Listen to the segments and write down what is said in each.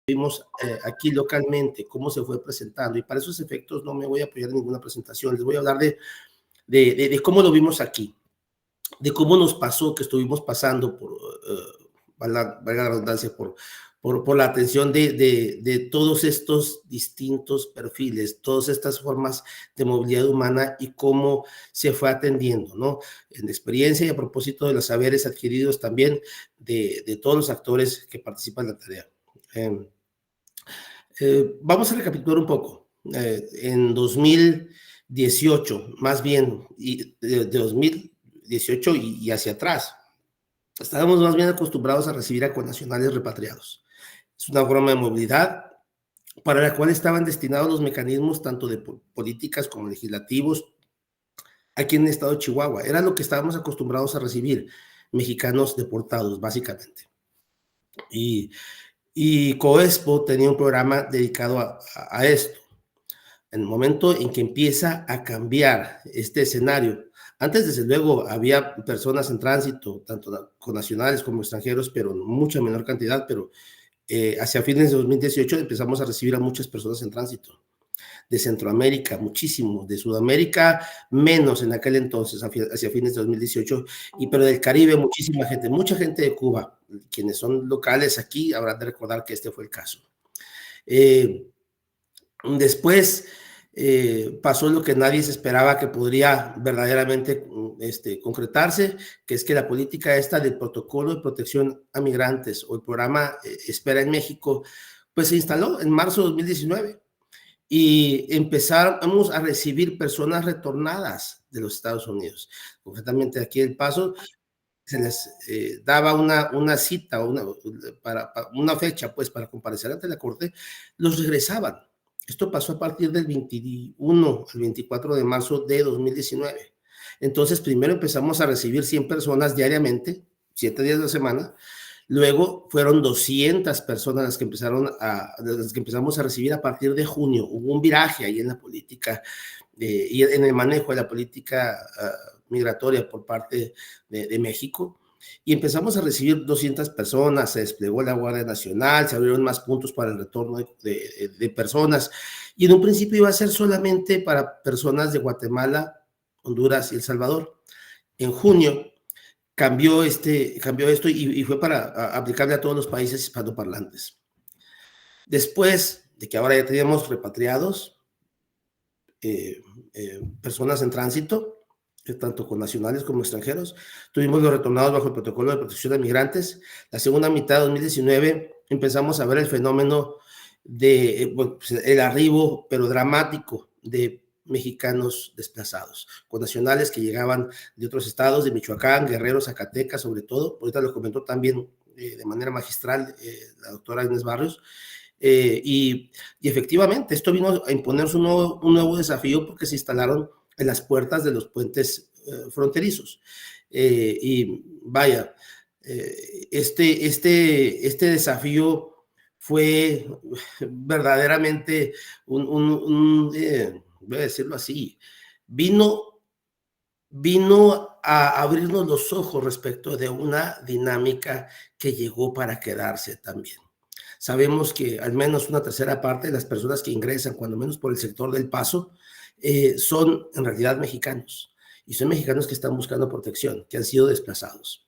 vimos aquí localmente, cómo se fue presentando, y para esos efectos no me voy a apoyar en ninguna presentación, les voy a hablar de cómo lo vimos aquí, de cómo nos pasó, que estuvimos pasando por, valga la redundancia, por la atención de todos estos distintos perfiles, todas estas formas de movilidad humana y cómo se fue atendiendo, ¿no? En experiencia y a propósito de los saberes adquiridos también de todos los actores que participan en la tarea. Vamos a recapitular un poco. En 2018, más bien, de 2018 y hacia atrás, estábamos más bien acostumbrados a recibir a connacionales repatriados. Es una forma de movilidad para la cual estaban destinados los mecanismos tanto de políticas como legislativos aquí en el estado de Chihuahua. Era lo que estábamos acostumbrados a recibir, mexicanos deportados, básicamente. Y COESPO tenía un programa dedicado a esto. En el momento en que empieza a cambiar este escenario, antes desde luego había personas en tránsito, tanto connacionales como extranjeros, pero en mucha menor cantidad, pero hacia fines de 2018 empezamos a recibir a muchas personas en tránsito. De Centroamérica, muchísimo, de Sudamérica, menos en aquel entonces, hacia fines de 2018, pero del Caribe, muchísima gente, mucha gente de Cuba, quienes son locales aquí, habrán de recordar que este fue el caso. Después pasó lo que nadie se esperaba que podría verdaderamente concretarse, que es que la política esta del protocolo de protección a migrantes o el programa Espera en México, pues se instaló en marzo de 2019 y empezamos a recibir personas retornadas de los Estados Unidos. Concretamente aquí en El Paso se les daba una cita, una fecha pues para comparecer ante la corte, los regresaban. Esto pasó a partir del 21 al 24 de marzo de 2019. Entonces, primero empezamos a recibir 100 personas diariamente, 7 días de la semana. Luego fueron 200 personas las que empezamos a recibir a partir de junio. Hubo un viraje ahí en la política y en el manejo de la política migratoria por parte de México. Y empezamos a recibir 200 personas, se desplegó la Guardia Nacional, se abrieron más puntos para el retorno de personas. Y en un principio iba a ser solamente para personas de Guatemala, Honduras y El Salvador. En junio cambió esto y fue para aplicarle a todos los países hispanoparlantes. Después de que ahora ya teníamos repatriados, personas en tránsito, tanto con nacionales como extranjeros, tuvimos los retornados bajo el protocolo de protección de migrantes. La segunda mitad de 2019 empezamos a ver el fenómeno el arribo, pero dramático, de mexicanos desplazados, con nacionales que llegaban de otros estados, de Michoacán, Guerrero, Zacatecas, sobre todo. Ahorita lo comentó también de manera magistral la doctora Inés Barrios. Y efectivamente, esto vino a imponerse un nuevo desafío porque se instalaron en las puertas de los puentes fronterizos. Y vaya, este desafío fue verdaderamente voy a decirlo así, vino a abrirnos los ojos respecto de una dinámica que llegó para quedarse también. Sabemos que al menos una tercera parte de las personas que ingresan, cuando menos por el sector del Paso, son en realidad mexicanos, y son mexicanos que están buscando protección, que han sido desplazados.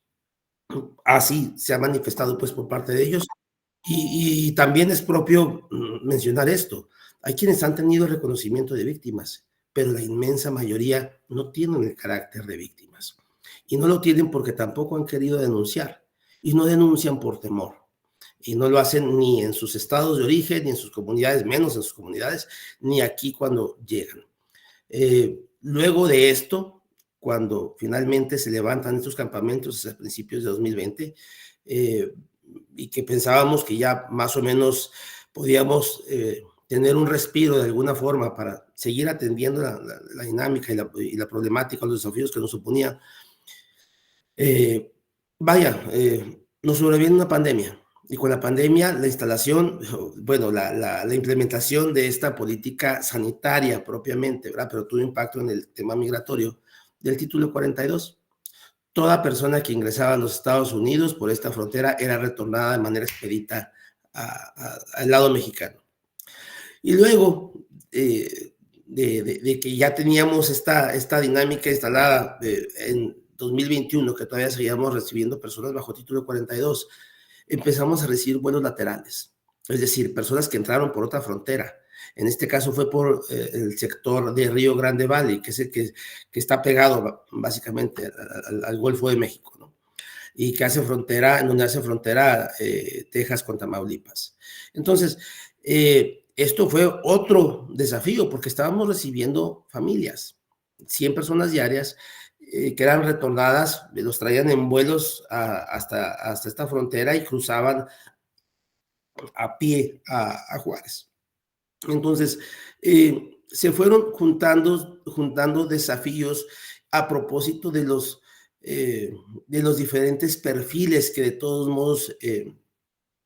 Así se ha manifestado pues por parte de ellos, y también es propio mencionar esto. Hay quienes han tenido reconocimiento de víctimas, pero la inmensa mayoría no tienen el carácter de víctimas, y no lo tienen porque tampoco han querido denunciar, y no denuncian por temor. Y no lo hacen ni en sus estados de origen, ni en sus comunidades, menos en sus comunidades, ni aquí cuando llegan. Luego de esto, cuando finalmente se levantan estos campamentos a principios de 2020, y que pensábamos que ya más o menos podíamos tener un respiro de alguna forma para seguir atendiendo la dinámica y la problemática, los desafíos que nos suponía, nos sobreviene una pandemia. Y con la pandemia, la instalación, bueno, la implementación de esta política sanitaria propiamente, ¿verdad? Pero tuvo impacto en el tema migratorio del título 42. Toda persona que ingresaba a los Estados Unidos por esta frontera era retornada de manera expedita al lado mexicano. Y luego de que ya teníamos esta dinámica instalada en 2021, que todavía seguíamos recibiendo personas bajo título 42, empezamos a recibir vuelos laterales, es decir, personas que entraron por otra frontera. En este caso fue por el sector de Río Grande Valley, que es el que está pegado básicamente al Golfo de México, ¿no? Y que hace frontera, en donde hace frontera Texas con Tamaulipas. Entonces, esto fue otro desafío porque estábamos recibiendo familias, 100 personas diarias que eran retornadas, los traían en vuelos hasta esta frontera y cruzaban a pie a Juárez. Entonces, se fueron juntando desafíos a propósito de los diferentes perfiles que de todos modos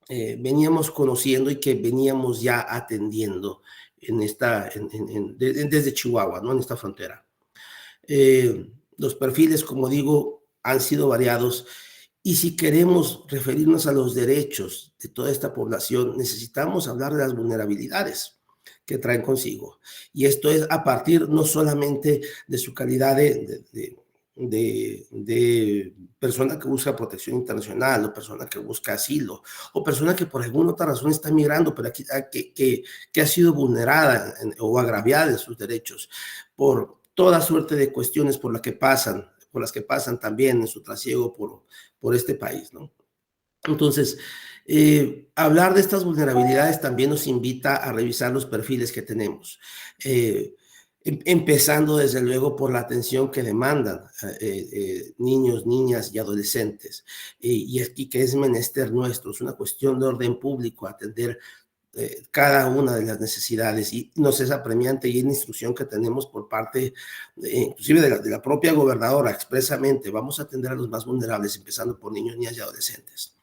veníamos conociendo y que veníamos ya atendiendo desde Chihuahua, ¿no? En esta frontera. Los perfiles, como digo, han sido variados y si queremos referirnos a los derechos de toda esta población, necesitamos hablar de las vulnerabilidades que traen consigo. Y esto es a partir no solamente de su calidad de persona que busca protección internacional, o persona que busca asilo, o persona que por alguna otra razón está migrando, pero que ha sido vulnerada o agraviada en sus derechos por toda suerte de cuestiones por las que pasan también en su trasiego por este país, ¿no? Entonces, hablar de estas vulnerabilidades también nos invita a revisar los perfiles que tenemos, empezando desde luego por la atención que demandan niños, niñas y adolescentes, y aquí que es menester nuestro, es una cuestión de orden público, atender cada una de las necesidades y nos es apremiante y es la instrucción que tenemos por parte inclusive de la propia gobernadora expresamente, vamos a atender a los más vulnerables, empezando por niños, niñas y adolescentes.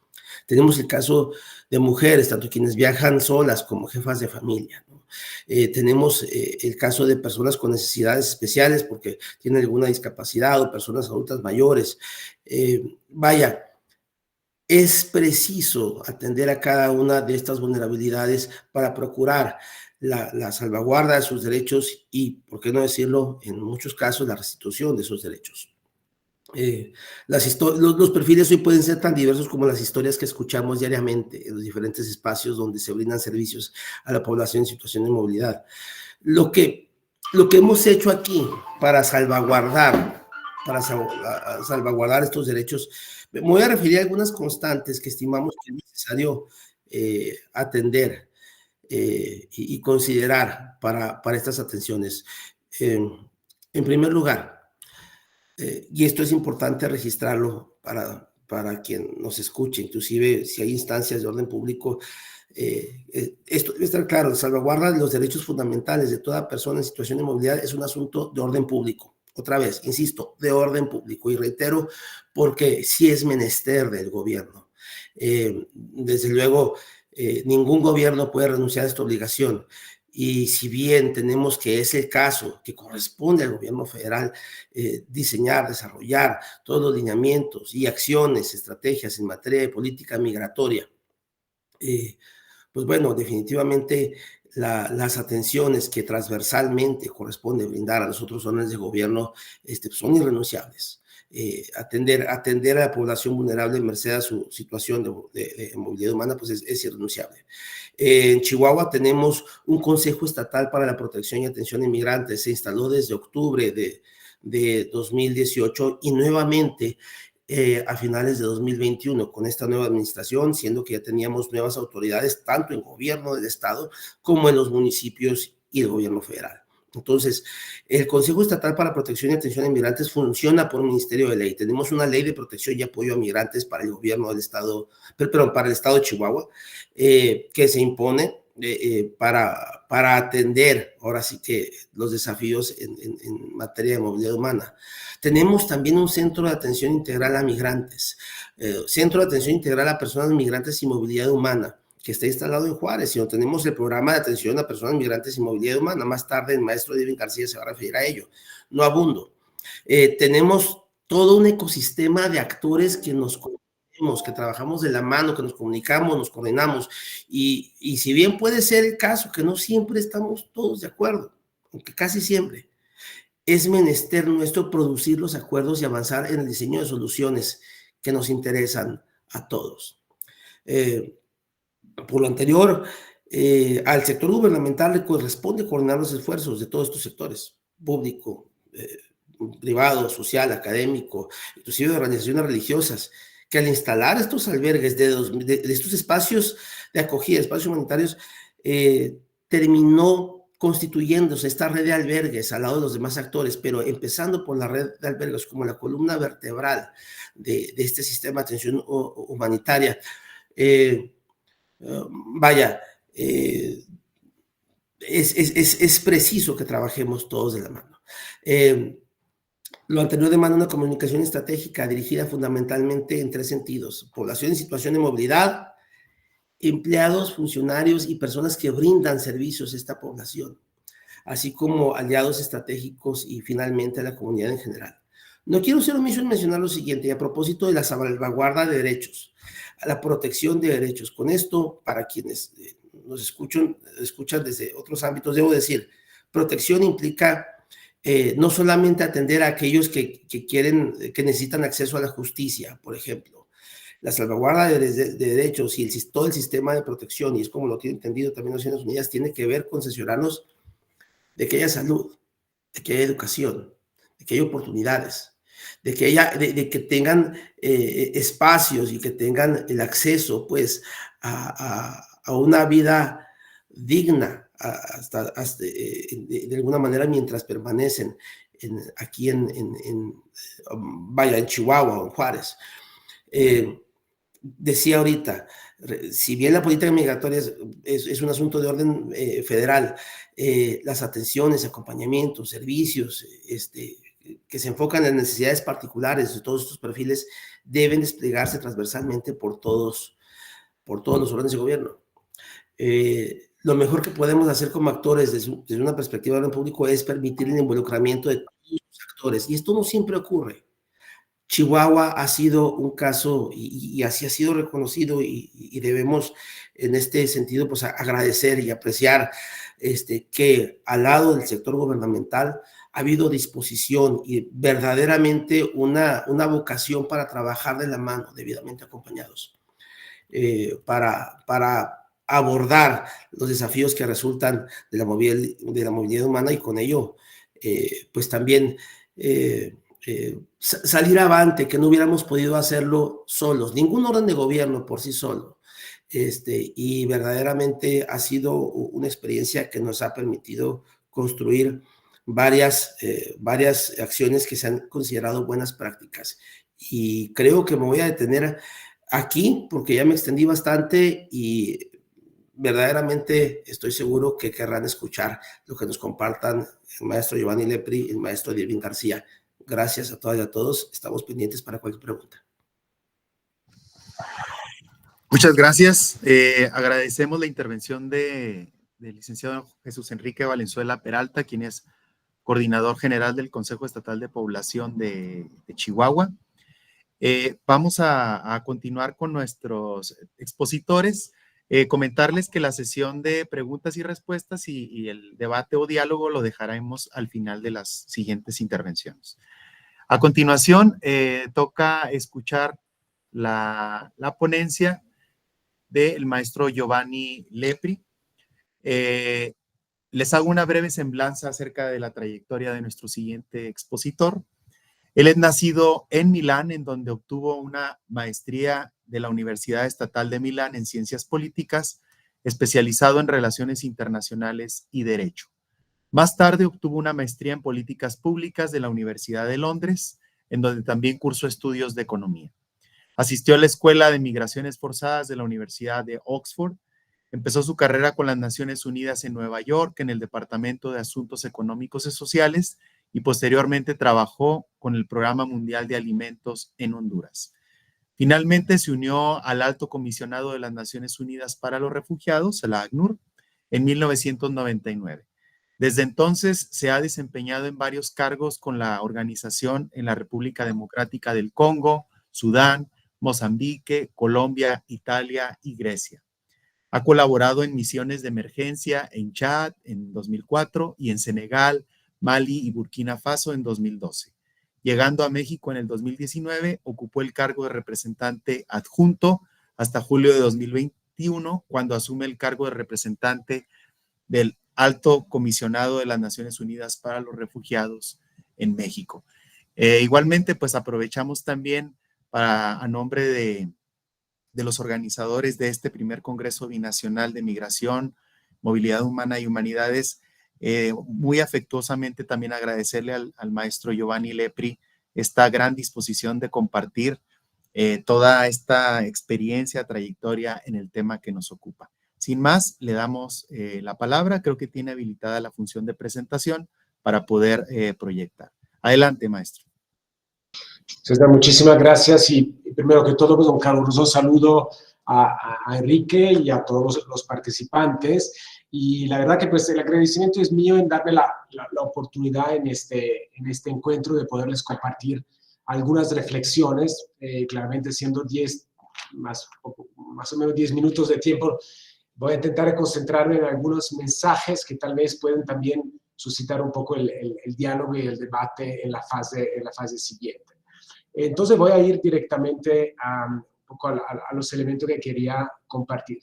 Tenemos el caso de mujeres, tanto quienes viajan solas como jefas de familia, ¿no? Tenemos el caso de personas con necesidades especiales porque tienen alguna discapacidad o personas adultas mayores. Vaya, es preciso atender a cada una de estas vulnerabilidades para procurar la salvaguarda de sus derechos y, por qué no decirlo, en muchos casos la restitución de esos derechos. Los perfiles hoy pueden ser tan diversos como las historias que escuchamos diariamente en los diferentes espacios donde se brindan servicios a la población en situación de movilidad. Lo que hemos hecho aquí para salvaguardar estos derechos, me voy a referir a algunas constantes que estimamos que es necesario atender y considerar para estas atenciones. En primer lugar, y esto es importante registrarlo para quien nos escuche, inclusive si hay instancias de orden público, esto debe estar claro, la salvaguarda de los derechos fundamentales de toda persona en situación de movilidad es un asunto de orden público. Otra vez, insisto, de orden público, y reitero, porque sí es menester del gobierno. Desde luego, ningún gobierno puede renunciar a esta obligación. Y si bien tenemos que es el caso que corresponde al gobierno federal diseñar, desarrollar todos los lineamientos y acciones, estrategias en materia de política migratoria, pues bueno, definitivamente las atenciones que transversalmente corresponde brindar a los otros órdenes de gobierno son irrenunciables. Atender a la población vulnerable merced a su situación de movilidad humana, pues es irrenunciable. En Chihuahua tenemos un Consejo Estatal para la Protección y Atención a Inmigrantes, se instaló desde octubre de 2018 y nuevamente a finales de 2021 con esta nueva administración, siendo que ya teníamos nuevas autoridades tanto en gobierno del estado como en los municipios y el gobierno federal. Entonces, el Consejo Estatal para Protección y Atención a Inmigrantes funciona por un ministerio de ley. Tenemos una ley de protección y apoyo a migrantes para el gobierno del estado, perdón, para el estado de Chihuahua, que se impone para atender ahora sí que los desafíos en materia de movilidad humana. Tenemos también un centro de atención integral a migrantes, centro de atención integral a personas migrantes y movilidad humana, que está instalado en Juárez, y donde tenemos el programa de atención a personas migrantes y movilidad humana. Más tarde el maestro Edwin García se va a referir a ello. No abundo. Tenemos todo un ecosistema de actores que nos que trabajamos de la mano, que nos comunicamos, nos coordinamos, y si bien puede ser el caso que no siempre estamos todos de acuerdo, aunque casi siempre, es menester nuestro producir los acuerdos y avanzar en el diseño de soluciones que nos interesan a todos. Por lo anterior, al sector gubernamental le corresponde coordinar los esfuerzos de todos estos sectores, público, privado, social, académico, inclusive de organizaciones religiosas, que al instalar estos albergues de estos espacios de acogida, espacios humanitarios, terminó constituyéndose esta red de albergues al lado de los demás actores, pero empezando por la red de albergues como la columna vertebral de este sistema de atención humanitaria. Vaya, es preciso que trabajemos todos de la mano. Lo anterior demanda una comunicación estratégica dirigida fundamentalmente en 3 sentidos: población en situación de movilidad, empleados, funcionarios y personas que brindan servicios a esta población, así como aliados estratégicos y finalmente a la comunidad en general. No quiero ser omiso en mencionar lo siguiente, a propósito de la salvaguarda de derechos, a la protección de derechos. Con esto, para quienes nos escuchan desde otros ámbitos, debo decir, protección implica no solamente atender a aquellos que necesitan acceso a la justicia, por ejemplo. La salvaguarda de derechos y todo el sistema de protección, y es como lo tiene entendido también Naciones Unidas, tiene que ver con cerciorarnos de que haya salud, de que haya educación, de que haya oportunidades, de que tengan espacios y que tengan el acceso, pues, a una vida digna, de alguna manera, mientras permanecen aquí en Chihuahua o en Juárez. Decía ahorita, si bien la política migratoria es un asunto de orden federal, las atenciones, acompañamientos, servicios, que se enfocan en necesidades particulares de todos estos perfiles deben desplegarse transversalmente por todos los órdenes de gobierno. Lo mejor que podemos hacer como actores desde una perspectiva de orden público es permitir el involucramiento de todos los actores, y esto no siempre ocurre. Chihuahua ha sido un caso y así ha sido reconocido, y debemos en este sentido pues agradecer y apreciar que al lado del sector gubernamental ha habido disposición y verdaderamente una vocación para trabajar de la mano, debidamente acompañados, para abordar los desafíos que resultan de la movilidad humana, y con ello pues también salir avante, que no hubiéramos podido hacerlo solos, ningún orden de gobierno por sí solo. Y verdaderamente ha sido una experiencia que nos ha permitido construir varias acciones que se han considerado buenas prácticas. Y creo que me voy a detener aquí porque ya me extendí bastante, y verdaderamente estoy seguro que querrán escuchar lo que nos compartan el maestro Giovanni Lepri y el maestro Dirvin García. Gracias a todas y a todos. Estamos pendientes para cualquier pregunta. Muchas gracias. Agradecemos la intervención del licenciado Jesús Enrique Valenzuela Peralta, quien es coordinador general del Consejo Estatal de Población de Chihuahua. Vamos a continuar con nuestros expositores. Comentarles que la sesión de preguntas y respuestas y el debate o diálogo lo dejaremos al final de las siguientes intervenciones. A continuación, toca escuchar la ponencia del maestro Giovanni Lepri. Les hago una breve semblanza acerca de la trayectoria de nuestro siguiente expositor. Él es nacido en Milán, en donde obtuvo una maestría de la Universidad Estatal de Milán en Ciencias Políticas, especializado en Relaciones Internacionales y Derecho. Más tarde obtuvo una maestría en Políticas Públicas de la Universidad de Londres, en donde también cursó estudios de Economía. Asistió a la Escuela de Migraciones Forzadas de la Universidad de Oxford. Empezó su carrera con las Naciones Unidas en Nueva York, en el Departamento de Asuntos Económicos y Sociales, y posteriormente trabajó con el Programa Mundial de Alimentos en Honduras. Finalmente se unió al Alto Comisionado de las Naciones Unidas para los Refugiados, la ACNUR, en 1999. Desde entonces se ha desempeñado en varios cargos con la organización en la República Democrática del Congo, Sudán, Mozambique, Colombia, Italia y Grecia. Ha colaborado en misiones de emergencia en Chad en 2004 y en Senegal, Mali y Burkina Faso en 2012. Llegando a México en el 2019, ocupó el cargo de representante adjunto hasta julio de 2021, cuando asume el cargo de representante del Alto Comisionado de las Naciones Unidas para los Refugiados en México. Igualmente, pues aprovechamos también a nombre de los organizadores de este primer Congreso Binacional de Migración, Movilidad Humana y Humanidades, muy afectuosamente también agradecerle al maestro Giovanni Lepri esta gran disposición de compartir toda esta experiencia, trayectoria en el tema que nos ocupa. Sin más, le damos la palabra. Creo que tiene habilitada la función de presentación para poder proyectar. Adelante, maestro. César, muchísimas gracias y primero que todo, pues un caluroso saludo a Enrique y a todos los participantes. Y la verdad que pues el agradecimiento es mío en darme la oportunidad en este encuentro de poderles compartir algunas reflexiones, claramente siendo 10, más o menos 10 minutos de tiempo, voy a intentar concentrarme en algunos mensajes que tal vez pueden también suscitar un poco el diálogo y el debate en la fase siguiente. Entonces voy a ir directamente un poco a los elementos que quería compartir.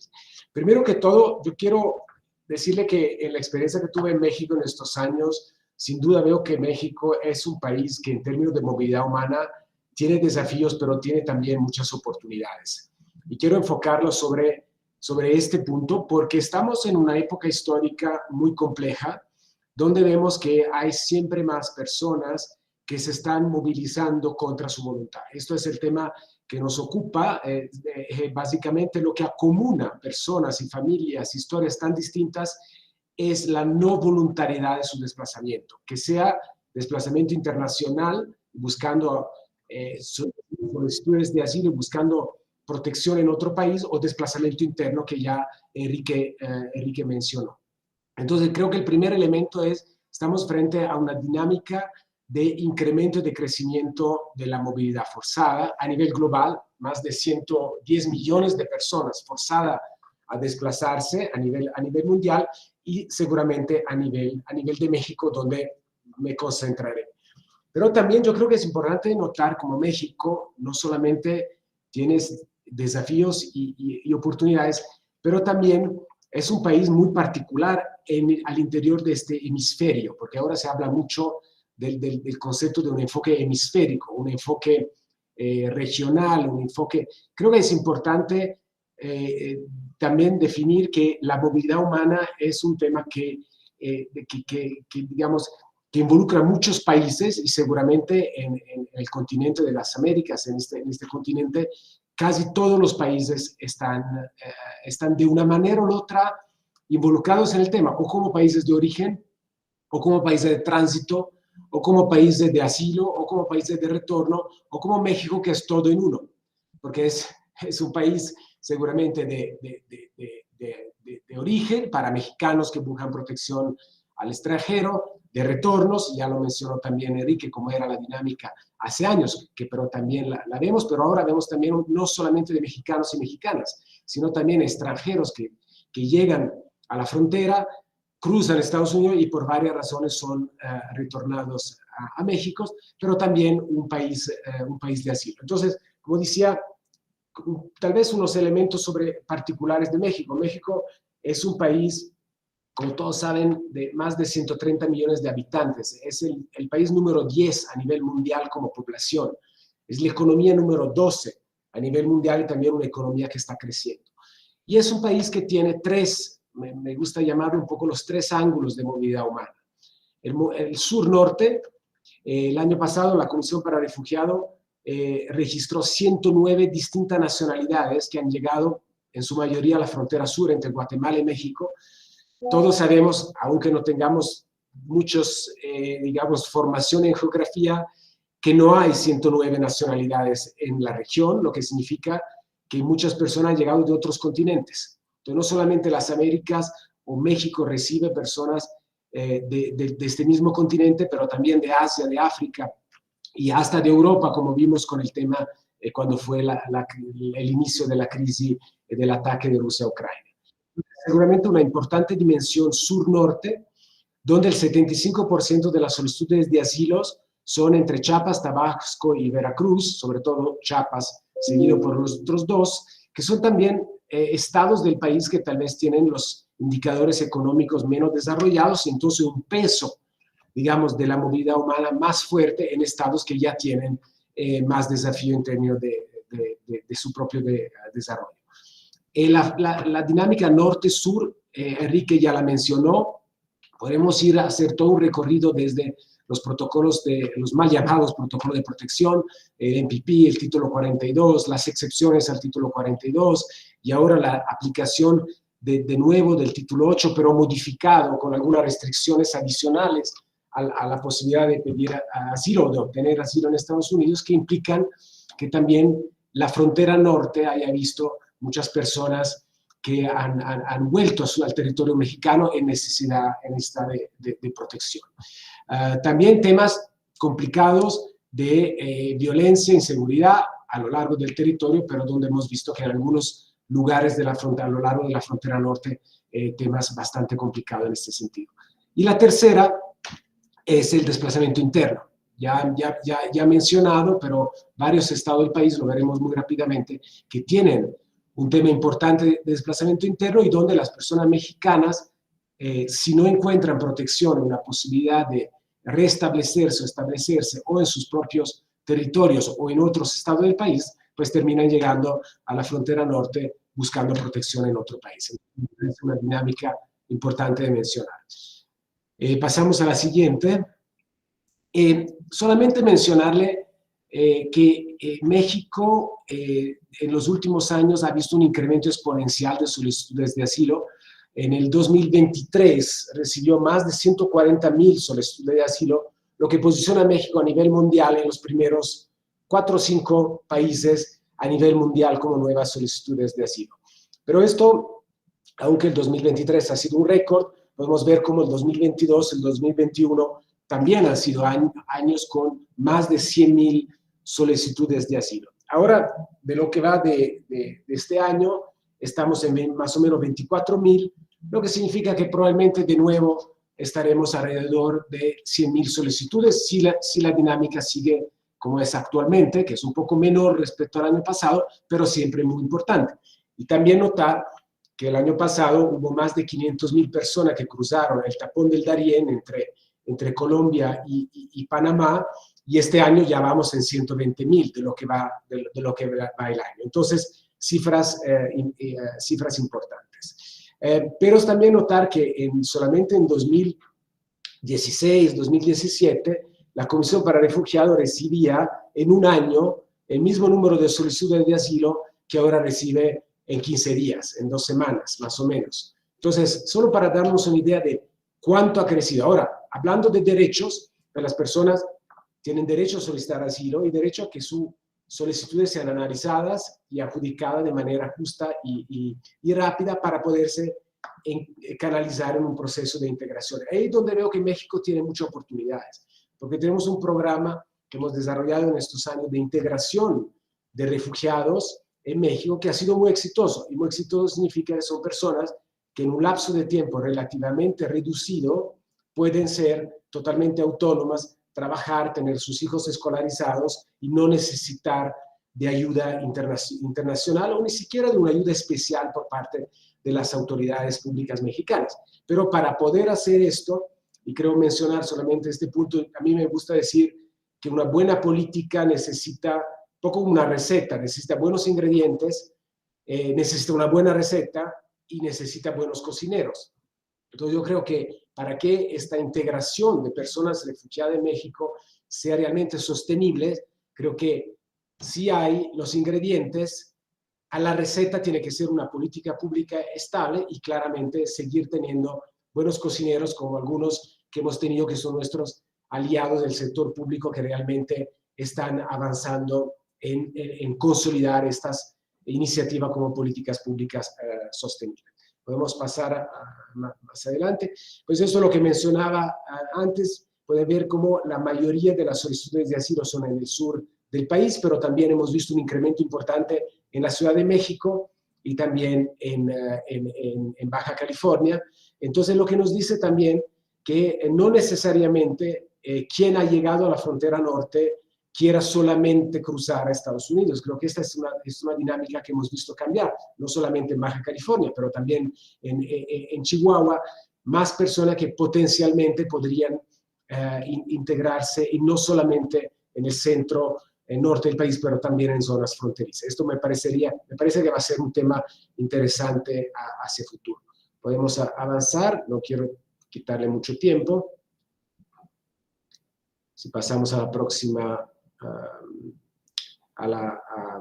Primero que todo, yo quiero decirle que en la experiencia que tuve en México en estos años, sin duda veo que México es un país que en términos de movilidad humana tiene desafíos, pero tiene también muchas oportunidades. Y quiero enfocarlo sobre este punto porque estamos en una época histórica muy compleja, donde vemos que hay siempre más personas que se están movilizando contra su voluntad. Esto es el tema que nos ocupa, básicamente lo que acomuna personas y familias, historias tan distintas, es la no voluntariedad de su desplazamiento, que sea desplazamiento internacional, buscando solicitudes de asilo, buscando protección en otro país, o desplazamiento interno que ya Enrique mencionó. Entonces, creo que el primer elemento es, estamos frente a una dinámica de incremento y de crecimiento de la movilidad forzada a nivel global, más de 110 millones de personas forzadas a desplazarse a nivel mundial y seguramente a nivel de México, donde me concentraré. Pero también yo creo que es importante notar como México no solamente tiene desafíos y oportunidades, pero también es un país muy particular al interior de este hemisferio, porque ahora se habla mucho del concepto de un enfoque hemisférico, un enfoque regional, un enfoque... Creo que es importante también definir que la movilidad humana es un tema que digamos, que involucra muchos países y seguramente en el continente de las Américas, en este continente, casi todos los países están de una manera u otra involucrados en el tema, o como países de origen, o como países de tránsito, o como países de asilo, o como países de retorno, o como México, que es todo en uno, porque es un país seguramente de origen para mexicanos que buscan protección al extranjero, de retornos, ya lo mencionó también Enrique, cómo era la dinámica hace años, pero también la vemos, pero ahora vemos también no solamente de mexicanos y mexicanas, sino también extranjeros que llegan a la frontera, cruzan Estados Unidos y por varias razones son retornados a México, pero también un país de asilo. Entonces, como decía, tal vez unos elementos particulares de México. México es un país, como todos saben, de más de 130 millones de habitantes. Es el país número 10 a nivel mundial como población. Es la economía número 12 a nivel mundial y también una economía que está creciendo. Y es un país que tiene me gusta llamarlo un poco los tres ángulos de movilidad humana. El sur-norte, el año pasado la Comisión para Refugiados registró 109 distintas nacionalidades que han llegado en su mayoría a la frontera sur entre Guatemala y México. Todos sabemos, aunque no tengamos digamos, formación en geografía, que no hay 109 nacionalidades en la región, lo que significa que muchas personas han llegado de otros continentes. Entonces, no solamente las Américas o México recibe personas de este mismo continente, pero también de Asia, de África y hasta de Europa, como vimos con el tema cuando fue el inicio de la crisis del ataque de Rusia a Ucrania. Seguramente una importante dimensión sur-norte, donde el 75% de las solicitudes de asilos son entre Chiapas, Tabasco y Veracruz, sobre todo Chiapas, seguido por los otros dos, que son también estados del país que tal vez tienen los indicadores económicos menos desarrollados y entonces un peso, digamos, de la movilidad humana más fuerte en estados que ya tienen más desafío en términos de su propio desarrollo. La dinámica norte-sur, Enrique ya la mencionó, podemos ir a hacer todo un recorrido desde los protocolos los mal llamados protocolos de protección, el MPP, el título 42, las excepciones al título 42, y ahora la aplicación de nuevo del título 8, pero modificado con algunas restricciones adicionales a la posibilidad de pedir asilo, de obtener asilo en Estados Unidos, que implican que también la frontera norte haya visto muchas personas que han vuelto al territorio mexicano en necesidad de protección. También temas complicados de violencia e inseguridad a lo largo del territorio, pero donde hemos visto que en algunos lugares de la frontera, a lo largo de la frontera norte, temas bastante complicados en este sentido. Y la tercera es el desplazamiento interno. Ya mencionado, pero varios estados del país, lo veremos muy rápidamente, que tienen un tema importante de desplazamiento interno y donde las personas mexicanas, si no encuentran protección, una posibilidad de restablecerse o establecerse o en sus propios territorios o en otros estados del país, pues terminan llegando a la frontera norte buscando protección en otro país. Es una dinámica importante de mencionar. Pasamos a la siguiente. Solamente mencionarle que México en los últimos años ha visto un incremento exponencial de solicitudes de asilo. En el 2023 recibió más de 140,000 solicitudes de asilo, lo que posiciona a México a nivel mundial en los primeros 4 o 5 países a nivel mundial como nuevas solicitudes de asilo. Pero esto, aunque el 2023 ha sido un récord, podemos ver como el 2022, el 2021 también han sido años con más de 100,000 solicitudes de asilo. Ahora, de lo que va de este año, estamos en más o menos 24,000, lo que significa que probablemente de nuevo estaremos alrededor de 100,000 solicitudes si la dinámica sigue como es actualmente, que es un poco menor respecto al año pasado, pero siempre muy importante. Y también notar que el año pasado hubo más de 500,000 personas que cruzaron el tapón del Darién entre Colombia y Panamá, y este año ya vamos en 120,000 de lo que va el año. Entonces, cifras importantes. Pero es también notar que solamente en 2016, 2017, la Comisión para Refugiados recibía en un año el mismo número de solicitudes de asilo que ahora recibe en 15 días, en 2 semanas, más o menos. Entonces, solo para darnos una idea de cuánto ha crecido. Ahora, hablando de derechos, las personas tienen derecho a solicitar asilo y derecho a que sus solicitudes sean analizadas y adjudicadas de manera justa y rápida para poderse canalizar en un proceso de integración. Ahí es donde veo que México tiene muchas oportunidades, porque tenemos un programa que hemos desarrollado en estos años de integración de refugiados en México que ha sido muy exitoso. Y muy exitoso significa que son personas que en un lapso de tiempo relativamente reducido pueden ser totalmente autónomas, trabajar, tener sus hijos escolarizados y no necesitar de ayuda internacional o ni siquiera de una ayuda especial por parte de las autoridades públicas mexicanas. Pero para poder hacer esto, y creo mencionar solamente este punto, a mí me gusta decir que una buena política necesita, poco una receta, necesita buenos ingredientes, necesita una buena receta y necesita buenos cocineros. Entonces yo creo que para que esta integración de personas refugiadas en México sea realmente sostenible, creo que si hay los ingredientes, a la receta tiene que ser una política pública estable y claramente seguir teniendo buenos cocineros como algunos que hemos tenido que son nuestros aliados del sector público que realmente están avanzando en consolidar estas iniciativas como políticas públicas sostenibles. Podemos pasar más adelante. Pues eso es lo que mencionaba antes. Pueden ver cómo la mayoría de las solicitudes de asilo son en el sur del país, pero también hemos visto un incremento importante en la Ciudad de México y también en Baja California. Entonces, lo que nos dice también que no necesariamente quien ha llegado a la frontera norte quiera solamente cruzar a Estados Unidos. Creo que esta es una dinámica que hemos visto cambiar, no solamente en Baja California, pero también en Chihuahua, más personas que potencialmente podrían integrarse, y no solamente en el centro norte del país, pero también en zonas fronterizas. Esto me parece que va a ser un tema interesante hacia futuro. Podemos avanzar, no quiero quitarle mucho tiempo. Si pasamos a la próxima,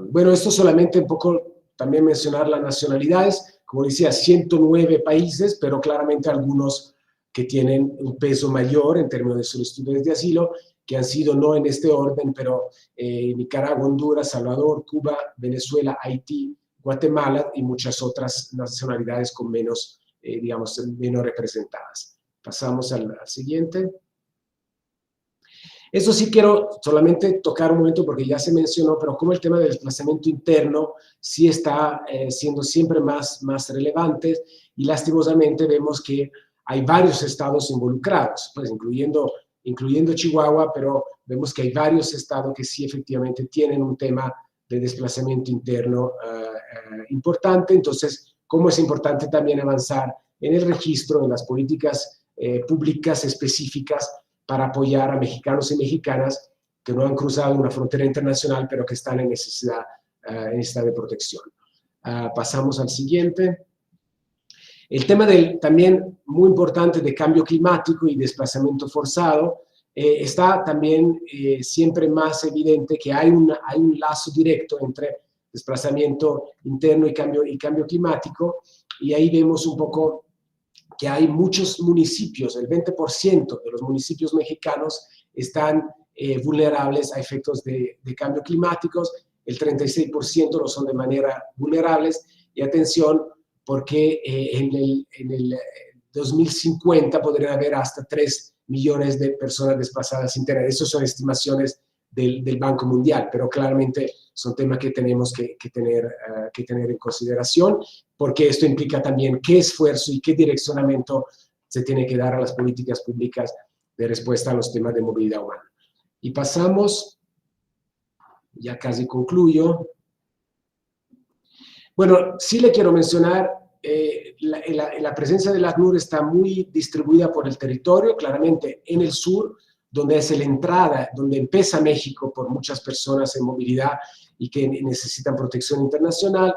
bueno, esto solamente un poco también mencionar las nacionalidades, como decía, 109 países, pero claramente algunos que tienen un peso mayor en términos de solicitudes de asilo, que han sido no en este orden, pero Nicaragua, Honduras, Salvador, Cuba, Venezuela, Haití, Guatemala y muchas otras nacionalidades con menos, digamos, menos representadas. Pasamos al siguiente. Eso sí quiero solamente tocar un momento porque ya se mencionó, pero como el tema del desplazamiento interno sí está siendo siempre más relevante, y lastimosamente vemos que hay varios estados involucrados, pues incluyendo Chihuahua, pero vemos que hay varios estados que sí efectivamente tienen un tema de desplazamiento interno importante. Entonces, cómo es importante también avanzar en el registro, en las políticas públicas específicas para apoyar a mexicanos y mexicanas que no han cruzado una frontera internacional, pero que están en necesidad de protección. Pasamos al siguiente. El tema también muy importante de cambio climático y desplazamiento forzado, está también siempre más evidente que hay un lazo directo entre desplazamiento interno y cambio climático, y ahí vemos un poco que hay muchos municipios, el 20% de los municipios mexicanos están vulnerables a efectos de cambio climáticos, el 36% lo son de manera vulnerables, y atención, porque en el 2050 podrían haber hasta 3 millones de personas desplazadas internas. Esas son estimaciones del Banco Mundial, pero claramente son temas que tenemos que tener en consideración, porque esto implica también qué esfuerzo y qué direccionamiento se tiene que dar a las políticas públicas de respuesta a los temas de movilidad humana. Y pasamos, ya casi concluyo. Bueno, sí le quiero mencionar, la presencia del ACNUR está muy distribuida por el territorio, claramente en el sur, donde es la entrada, donde empieza México por muchas personas en movilidad y que necesitan protección internacional,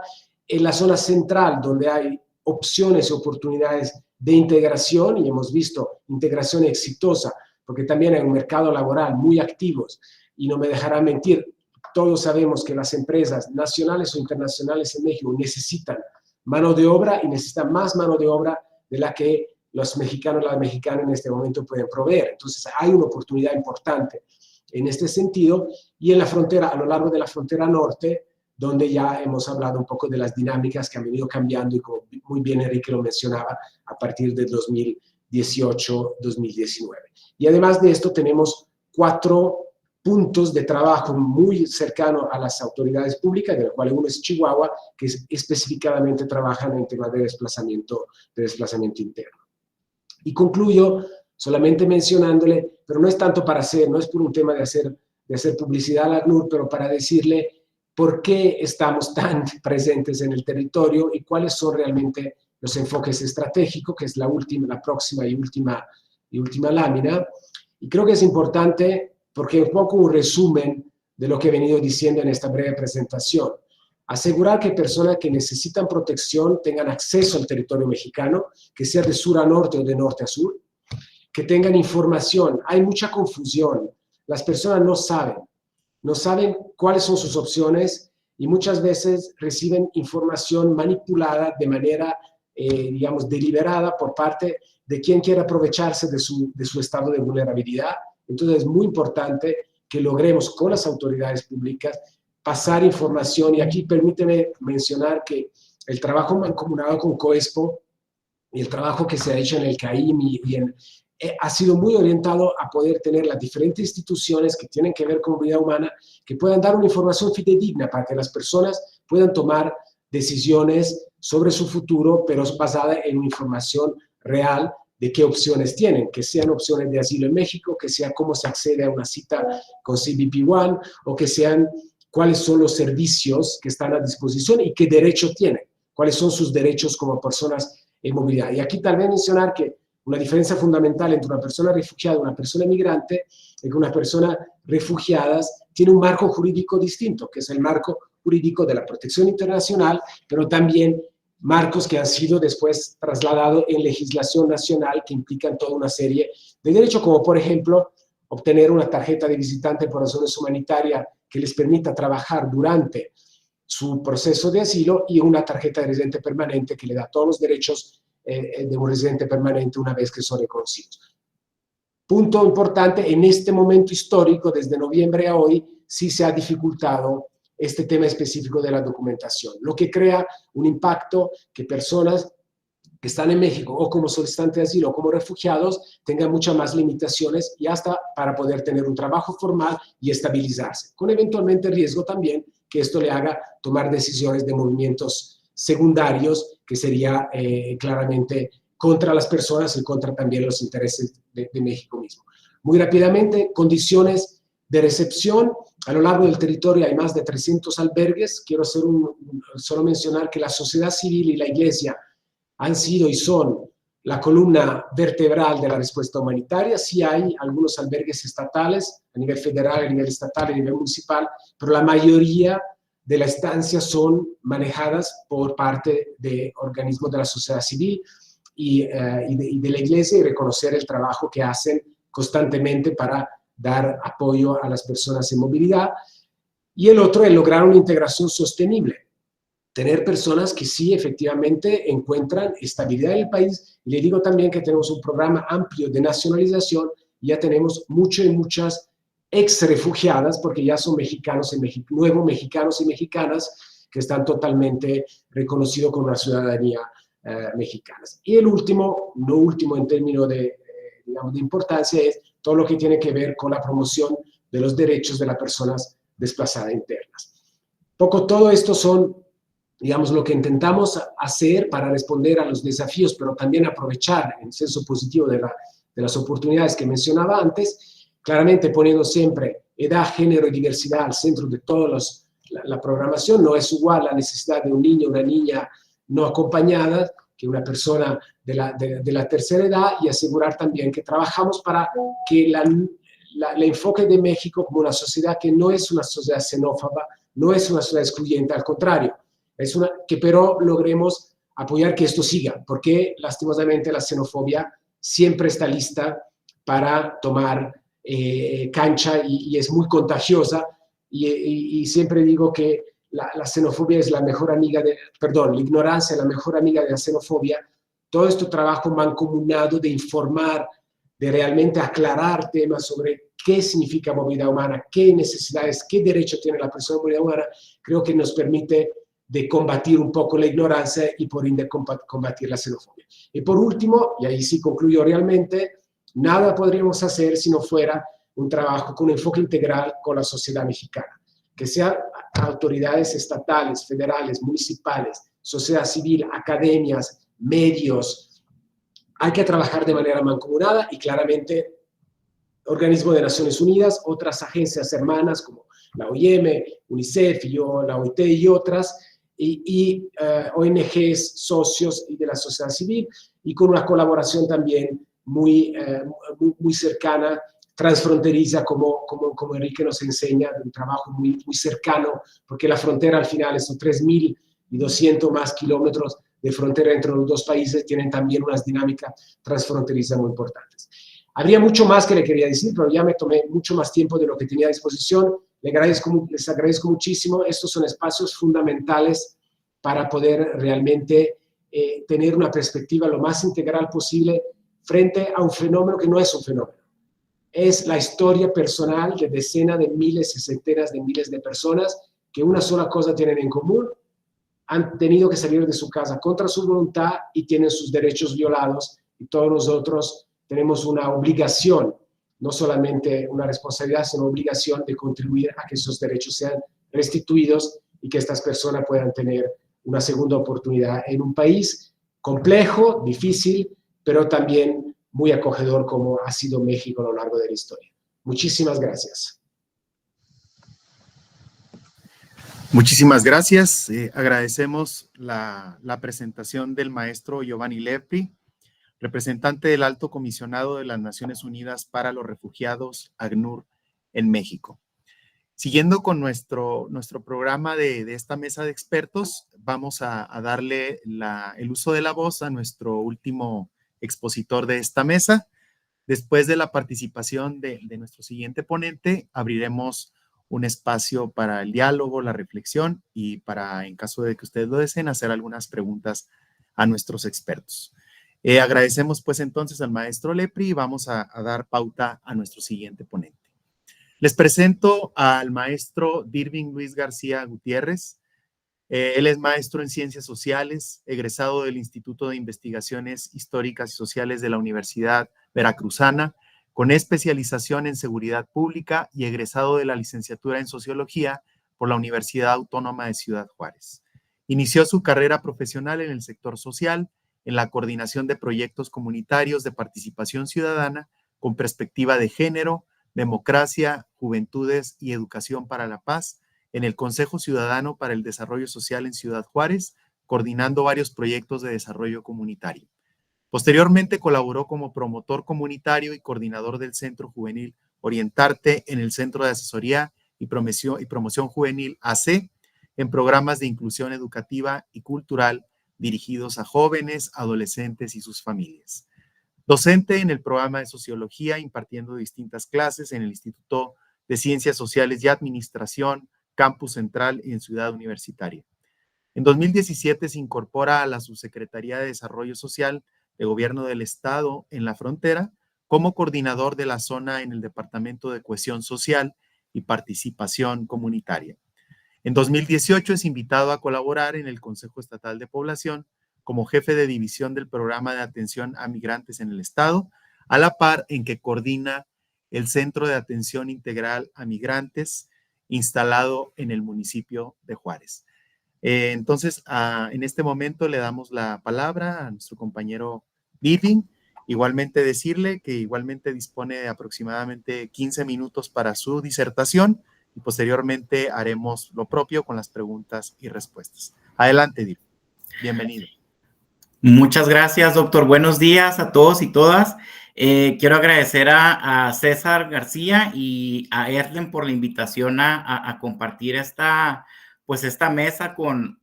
en la zona central, donde hay opciones y oportunidades de integración, y hemos visto integración exitosa, porque también hay un mercado laboral muy activo, y no me dejarán mentir, todos sabemos que las empresas nacionales o internacionales en México necesitan mano de obra, y necesitan más mano de obra de la que los mexicanos y las mexicanas en este momento pueden proveer. Entonces hay una oportunidad importante en este sentido, y en la frontera, a lo largo de la frontera norte, donde ya hemos hablado un poco de las dinámicas que han venido cambiando, y como muy bien Enrique lo mencionaba, a partir de 2018-2019. Y además de esto tenemos 4 puntos de trabajo muy cercanos a las autoridades públicas, de los cuales uno es Chihuahua, que específicamente trabajan en temas de desplazamiento interno. Y concluyo solamente mencionándole, pero no es tanto no es por un tema de hacer publicidad a la ACNUR, pero para decirle por qué estamos tan presentes en el territorio y cuáles son realmente los enfoques estratégicos, que es la próxima y última lámina. Y creo que es importante, porque es un poco un resumen de lo que he venido diciendo en esta breve presentación. Asegurar que personas que necesitan protección tengan acceso al territorio mexicano, que sea de sur a norte o de norte a sur, que tengan información. Hay mucha confusión. Las personas no saben cuáles son sus opciones, y muchas veces reciben información manipulada de manera, digamos, deliberada por parte de quien quiere aprovecharse de su estado de vulnerabilidad. Entonces es muy importante que logremos con las autoridades públicas pasar información, y aquí permíteme mencionar que el trabajo mancomunado con COESPO y el trabajo que se ha hecho en el CAIM y ha sido muy orientado a poder tener las diferentes instituciones que tienen que ver con movilidad humana, que puedan dar una información fidedigna para que las personas puedan tomar decisiones sobre su futuro, pero basada en una información real de qué opciones tienen, que sean opciones de asilo en México, que sea cómo se accede a una cita con CBP One, o que sean cuáles son los servicios que están a disposición y qué derecho tienen, cuáles son sus derechos como personas en movilidad. Y aquí tal vez mencionar que una diferencia fundamental entre una persona refugiada y una persona migrante es que una persona refugiada tiene un marco jurídico distinto, que es el marco jurídico de la protección internacional, pero también marcos que han sido después trasladados en legislación nacional que implican toda una serie de derechos, como por ejemplo obtener una tarjeta de visitante por razones humanitarias que les permita trabajar durante su proceso de asilo y una tarjeta de residente permanente que le da todos los derechos de un residente permanente una vez que son reconocidos. Punto importante, en este momento histórico, desde noviembre a hoy, sí se ha dificultado este tema específico de la documentación, lo que crea un impacto que personas que están en México o como solicitantes de asilo o como refugiados tengan muchas más limitaciones y hasta para poder tener un trabajo formal y estabilizarse, con eventualmente riesgo también que esto le haga tomar decisiones de movimientos secundarios que sería claramente contra las personas y contra también los intereses de México mismo. Muy rápidamente, condiciones de recepción. A lo largo del territorio hay más de 300 albergues. Quiero solo mencionar que la sociedad civil y la iglesia han sido y son la columna vertebral de la respuesta humanitaria. Sí hay algunos albergues estatales, a nivel federal, a nivel estatal, a nivel municipal, pero la mayoría de las estancias son manejadas por parte de organismos de la sociedad civil y de la iglesia, y reconocer el trabajo que hacen constantemente para dar apoyo a las personas en movilidad. Y el otro es lograr una integración sostenible. Tener personas que sí efectivamente encuentran estabilidad en el país. Y le digo también que tenemos un programa amplio de nacionalización. Ya tenemos muchas ex-refugiadas, porque ya son mexicanos nuevos mexicanos y mexicanas que están totalmente reconocidos con una ciudadanía mexicana. Y el último, no último en términos digamos, de importancia, es todo lo que tiene que ver con la promoción de los derechos de las personas desplazadas internas. Poco todo esto son, digamos, lo que intentamos hacer para responder a los desafíos, pero también aprovechar en senso positivo de las oportunidades que mencionaba antes, claramente poniendo siempre edad, género y diversidad al centro de toda la programación. No es igual la necesidad de un niño o una niña no acompañada que una persona de la tercera edad, y asegurar también que trabajamos para que el enfoque de México como una sociedad que no es una sociedad xenófoba, no es una sociedad excluyente, al contrario, es que pero logremos apoyar que esto siga, porque lastimosamente la xenofobia siempre está lista para tomar cancha y es muy contagiosa, y siempre digo que la xenofobia es la mejor amiga la ignorancia es la mejor amiga de la xenofobia. Todo este trabajo mancomunado de informar, de realmente aclarar temas sobre qué significa movilidad humana, qué necesidades, qué derecho tiene la persona en movilidad humana, creo que nos permite de combatir un poco la ignorancia y por ende combatir la xenofobia. Y por último, y ahí sí concluyo realmente, nada podríamos hacer si no fuera un trabajo con un enfoque integral con la sociedad mexicana, que sean autoridades estatales, federales, municipales, sociedad civil, academias, medios. Hay que trabajar de manera mancomunada y claramente organismos de Naciones Unidas, otras agencias hermanas como la OIM, UNICEF, la OIT y otras, y ONGs, socios y de la sociedad civil, y con una colaboración también muy cercana, transfronteriza, como Enrique nos enseña, un trabajo muy cercano, porque la frontera al final, esos 3.200 más kilómetros de frontera entre los dos países, tienen también unas dinámicas transfronterizas muy importantes. Habría mucho más que le quería decir, pero ya me tomé mucho más tiempo de lo que tenía a disposición. Les agradezco muchísimo. Estos son espacios fundamentales para poder realmente tener una perspectiva lo más integral posible frente a un fenómeno que no es un fenómeno. Es la historia personal de decenas de miles y centenas de miles de personas que una sola cosa tienen en común: han tenido que salir de su casa contra su voluntad y tienen sus derechos violados, y todos nosotros tenemos una obligación, no solamente una responsabilidad, sino obligación de contribuir a que esos derechos sean restituidos y que estas personas puedan tener una segunda oportunidad en un país complejo, difícil, pero también muy acogedor como ha sido México a lo largo de la historia. Muchísimas gracias. Muchísimas gracias. Agradecemos la presentación del maestro Giovanni Lepri, representante del Alto Comisionado de las Naciones Unidas para los Refugiados, ACNUR, en México. Siguiendo con nuestro programa de esta mesa de expertos, vamos a darle el uso de la voz a nuestro último expositor de esta mesa. Después de la participación de nuestro siguiente ponente, abriremos un espacio para el diálogo, la reflexión y para, en caso de que ustedes lo deseen, hacer algunas preguntas a nuestros expertos. Agradecemos pues entonces al maestro Lepri y vamos a dar pauta a nuestro siguiente ponente. Les presento al maestro Dirving Luis García Gutiérrez. Él es maestro en Ciencias Sociales, egresado del Instituto de Investigaciones Históricas y Sociales de la Universidad Veracruzana, con especialización en Seguridad Pública y egresado de la licenciatura en Sociología por la Universidad Autónoma de Ciudad Juárez. Inició su carrera profesional en el sector social, en la coordinación de proyectos comunitarios de participación ciudadana con perspectiva de género, democracia, juventudes y educación para la paz, en el Consejo Ciudadano para el Desarrollo Social en Ciudad Juárez, coordinando varios proyectos de desarrollo comunitario. Posteriormente colaboró como promotor comunitario y coordinador del Centro Juvenil Orientarte en el Centro de Asesoría y Promoción Juvenil AC, en programas de inclusión educativa y cultural dirigidos a jóvenes, adolescentes y sus familias. Docente en el programa de Sociología, impartiendo distintas clases en el Instituto de Ciencias Sociales y Administración, Campus Central y en Ciudad Universitaria. En 2017 se incorpora a la Subsecretaría de Desarrollo Social de Gobierno del Estado en La Frontera como coordinador de la zona en el Departamento de Cohesión Social y Participación Comunitaria. En 2018 es invitado a colaborar en el Consejo Estatal de Población como jefe de división del Programa de Atención a Migrantes en el Estado, a la par en que coordina el Centro de Atención Integral a Migrantes instalado en el municipio de Juárez. Entonces, en este momento le damos la palabra a nuestro compañero Dirving. Igualmente decirle que igualmente dispone de aproximadamente 15 minutos para su disertación y posteriormente haremos lo propio con las preguntas y respuestas. Adelante, Dirving. Bienvenido. Muchas gracias, doctor. Buenos días a todos y todas. Quiero agradecer a César García y a Erlen por la invitación a compartir esta mesa con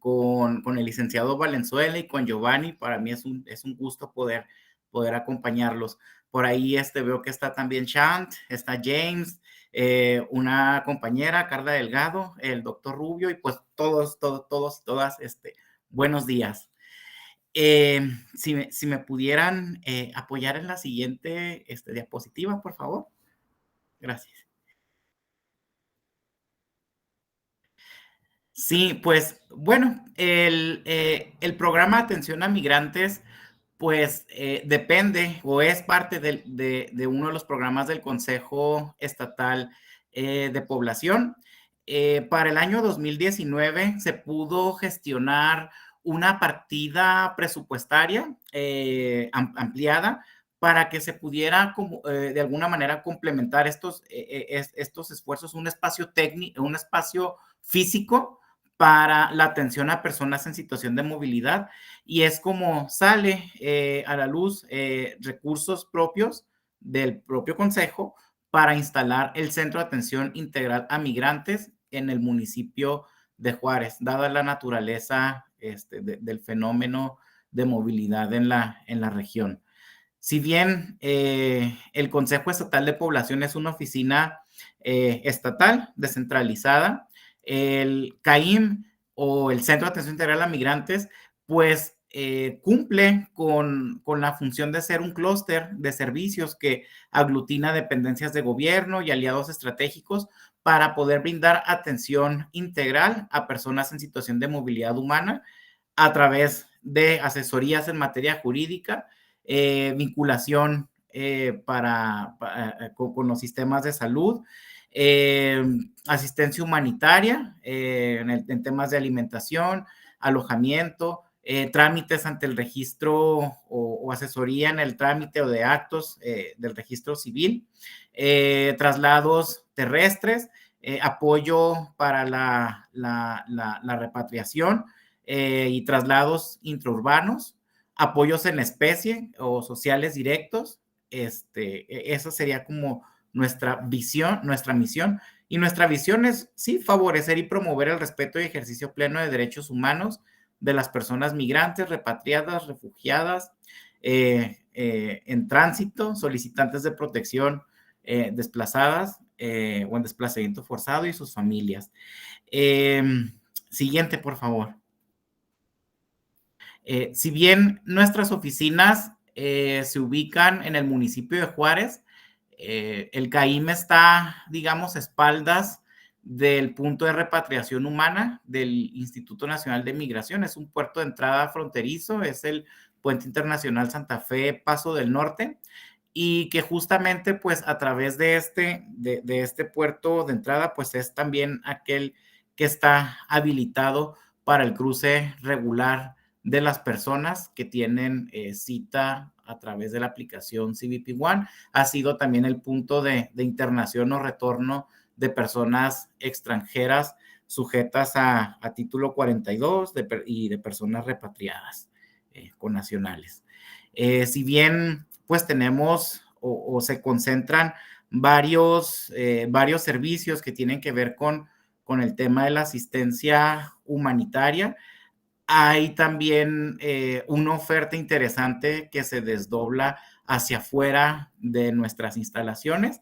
el licenciado Valenzuela y con Giovanni. Para mí es un gusto poder acompañarlos. Por ahí veo que está también Chant, está James, una compañera, Carla Delgado, el doctor Rubio y pues todas, buenos días. Si me pudieran apoyar en la siguiente diapositiva, por favor. Gracias. Sí, pues bueno, el programa de atención a migrantes, pues depende o es parte de uno de los programas del Consejo Estatal de Población. Para el año 2019 se pudo gestionar una partida presupuestaria ampliada para que se pudiera de alguna manera complementar estos esfuerzos, un espacio técnico, un espacio físico para la atención a personas en situación de movilidad, y es como sale a la luz recursos propios del propio Consejo para instalar el Centro de Atención Integral a Migrantes en el municipio de Juárez, dada la naturaleza del fenómeno de movilidad en la región. Si bien el Consejo Estatal de Población es una oficina estatal descentralizada, el CAIM o el Centro de Atención Integral a Migrantes, pues cumple con la función de ser un clúster de servicios que aglutina dependencias de gobierno y aliados estratégicos para poder brindar atención integral a personas en situación de movilidad humana a través de asesorías en materia jurídica, vinculación con los sistemas de salud, asistencia humanitaria en temas de alimentación, alojamiento, trámites ante el registro o asesoría en el trámite o de actos del registro civil, traslados terrestres, apoyo para la repatriación y traslados intraurbanos, apoyos en especie o sociales directos. Esa sería como nuestra visión, nuestra misión. Y nuestra visión es, sí, favorecer y promover el respeto y ejercicio pleno de derechos humanos de las personas migrantes, repatriadas, refugiadas, en tránsito, solicitantes de protección, desplazadas o en desplazamiento forzado y sus familias. Siguiente, por favor. Si bien nuestras oficinas se ubican en el municipio de Juárez, el CAIM está, digamos, a espaldas del punto de repatriación humana del Instituto Nacional de Migración. Es un puerto de entrada fronterizo, es el Puente Internacional Santa Fe Paso del Norte, y que justamente pues a través de este puerto de entrada pues es también aquel que está habilitado para el cruce regular de las personas que tienen cita a través de la aplicación CBP One. Ha sido también el punto de internación o retorno de personas extranjeras sujetas a título 42 y de personas repatriadas connacionales. Si bien pues tenemos o se concentran varios servicios que tienen que ver con el tema de la asistencia humanitaria, hay también una oferta interesante que se desdobla hacia afuera de nuestras instalaciones.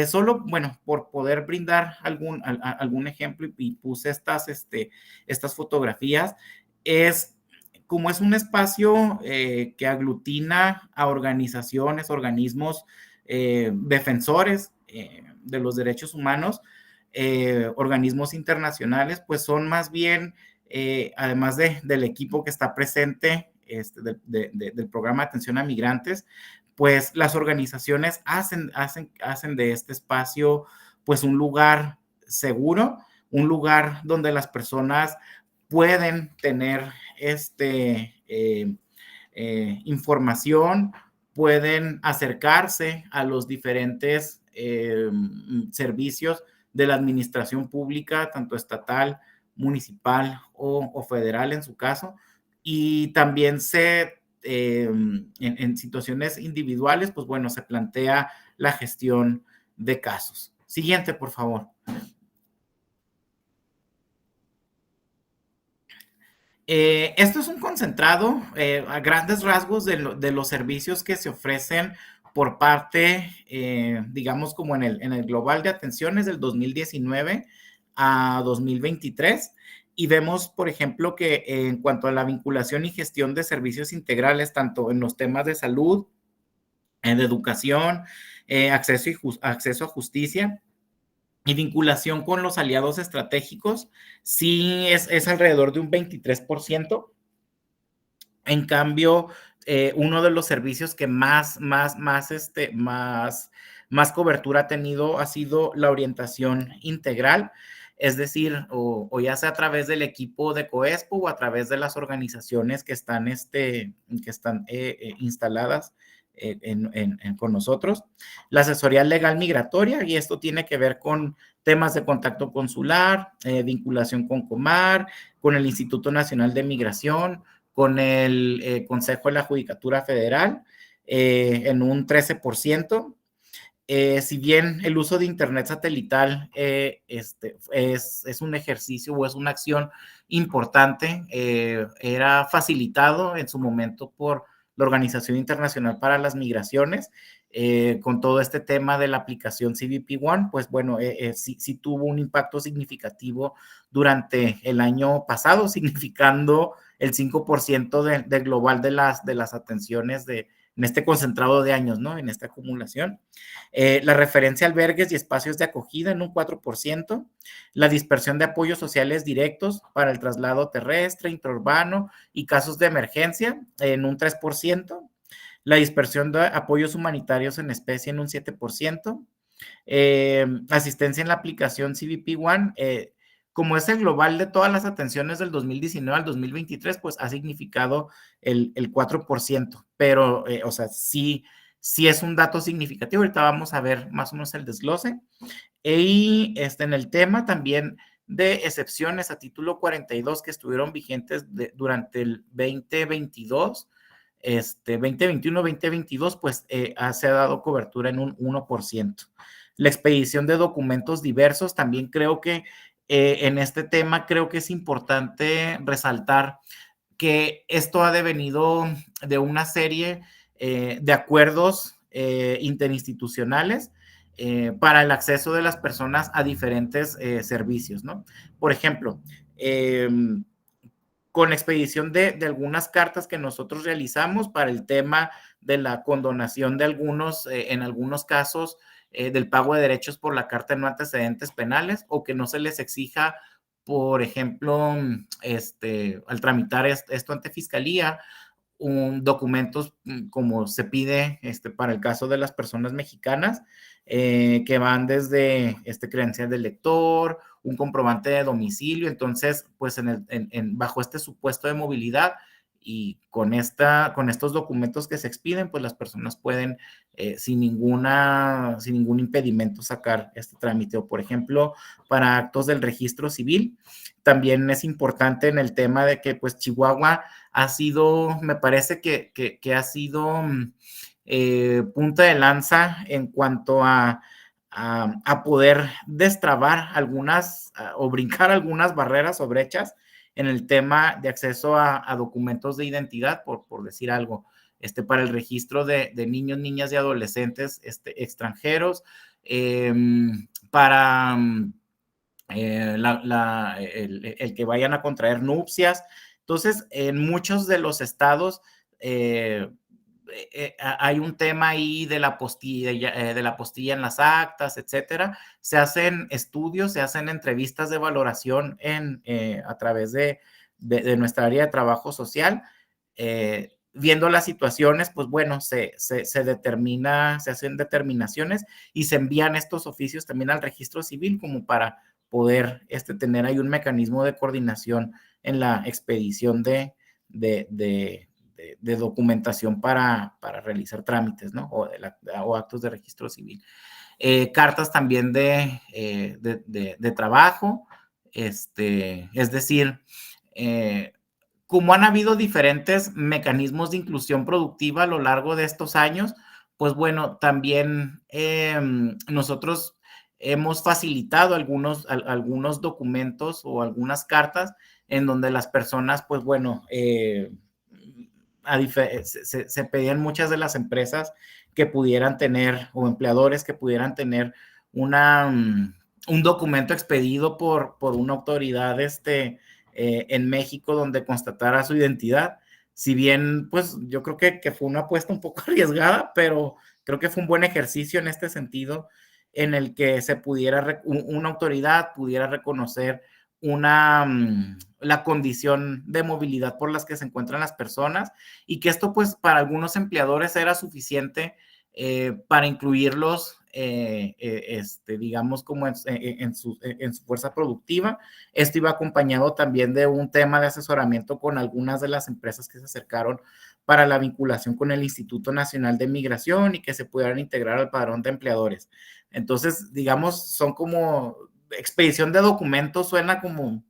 Solo, bueno, por poder brindar algún ejemplo, y puse estas fotografías, como es un espacio que aglutina a organizaciones, organismos defensores de los derechos humanos, organismos internacionales, pues son más bien, además del equipo que está presente del programa de atención a migrantes, pues las organizaciones hacen de este espacio pues un lugar seguro, un lugar donde las personas pueden tener información, pueden acercarse a los diferentes servicios de la administración pública, tanto estatal, municipal o federal en su caso, y también en situaciones individuales, pues bueno, se plantea la gestión de casos. Siguiente, por favor. Esto es un concentrado a grandes rasgos de los servicios que se ofrecen por parte, digamos, como en el global de atenciones del 2019 a 2023. Y vemos, por ejemplo, que en cuanto a la vinculación y gestión de servicios integrales, tanto en los temas de salud, de educación, acceso a justicia y vinculación con los aliados estratégicos, sí es alrededor de un 23%. En cambio, uno de los servicios que más cobertura ha tenido ha sido la orientación integral, es decir, o ya sea a través del equipo de COESPO o a través de las organizaciones que están instaladas con nosotros. La asesoría legal migratoria, y esto tiene que ver con temas de contacto consular, vinculación con Comar, con el Instituto Nacional de Migración, con el Consejo de la Judicatura Federal, en un 13%. Si bien el uso de Internet satelital es un ejercicio o es una acción importante, era facilitado en su momento por la Organización Internacional para las Migraciones, con todo este tema de la aplicación CBP One, pues bueno, sí tuvo un impacto significativo durante el año pasado, significando el 5% del global de las atenciones en este concentrado de años, ¿no? En esta acumulación. La referencia a albergues y espacios de acogida en un 4%, la dispersión de apoyos sociales directos para el traslado terrestre, intraurbano y casos de emergencia en un 3%, la dispersión de apoyos humanitarios en especie en un 7%, asistencia en la aplicación CBP One, como es el global de todas las atenciones del 2019 al 2023, pues ha significado el 4%, pero, o sea, sí es un dato significativo. Ahorita vamos a ver más o menos el desglose. Y en el tema también de excepciones a título 42 que estuvieron vigentes durante el 2022, 2021-2022, pues se ha dado cobertura en un 1%. La expedición de documentos diversos, también creo que en este tema creo que es importante resaltar que esto ha devenido de una serie de acuerdos interinstitucionales para el acceso de las personas a diferentes servicios, ¿no? Por ejemplo, con expedición de algunas cartas que nosotros realizamos para el tema de la condonación de algunos, en algunos casos, del pago de derechos por la carta de no antecedentes penales, o que no se les exija, por ejemplo, al tramitar esto ante fiscalía, documentos como se pide para el caso de las personas mexicanas, que van desde credencial del lector, un comprobante de domicilio. Entonces, pues bajo este supuesto de movilidad y con estos documentos que se expiden, pues las personas pueden sin ningún impedimento sacar este trámite. O, por ejemplo, para actos del registro civil, también es importante en el tema de que pues Chihuahua ha sido, me parece que ha sido punta de lanza en cuanto a poder destrabar algunas o brincar algunas barreras o brechas en el tema de acceso a documentos de identidad, por decir algo, para el registro de niños, niñas y adolescentes extranjeros, para el que vayan a contraer nupcias. Entonces, en muchos de los estados hay un tema ahí de la postilla en las actas, etcétera. Se hacen estudios, se hacen entrevistas de valoración a través de nuestra área de trabajo social. Viendo las situaciones, pues bueno, se hacen determinaciones y se envían estos oficios también al registro civil como para poder tener ahí un mecanismo de coordinación en la expedición de documentación para realizar trámites, ¿no? O actos de registro civil. Cartas también de trabajo, es decir, como han habido diferentes mecanismos de inclusión productiva a lo largo de estos años, pues bueno, también nosotros hemos facilitado algunos documentos o algunas cartas en donde las personas, pues bueno, se pedían muchas de las empresas que pudieran tener, o empleadores que pudieran tener un documento expedido por una autoridad en México donde constatara su identidad. Si bien, pues yo creo que fue una apuesta un poco arriesgada, pero creo que fue un buen ejercicio en este sentido, en el que una autoridad pudiera reconocer la condición de movilidad por las que se encuentran las personas, y que esto pues para algunos empleadores era suficiente para incluirlos digamos como en su fuerza productiva. Esto iba acompañado también de un tema de asesoramiento con algunas de las empresas que se acercaron para la vinculación con el Instituto Nacional de Migración y que se pudieran integrar al padrón de empleadores. Entonces, digamos, son como expedición de documentos, suena como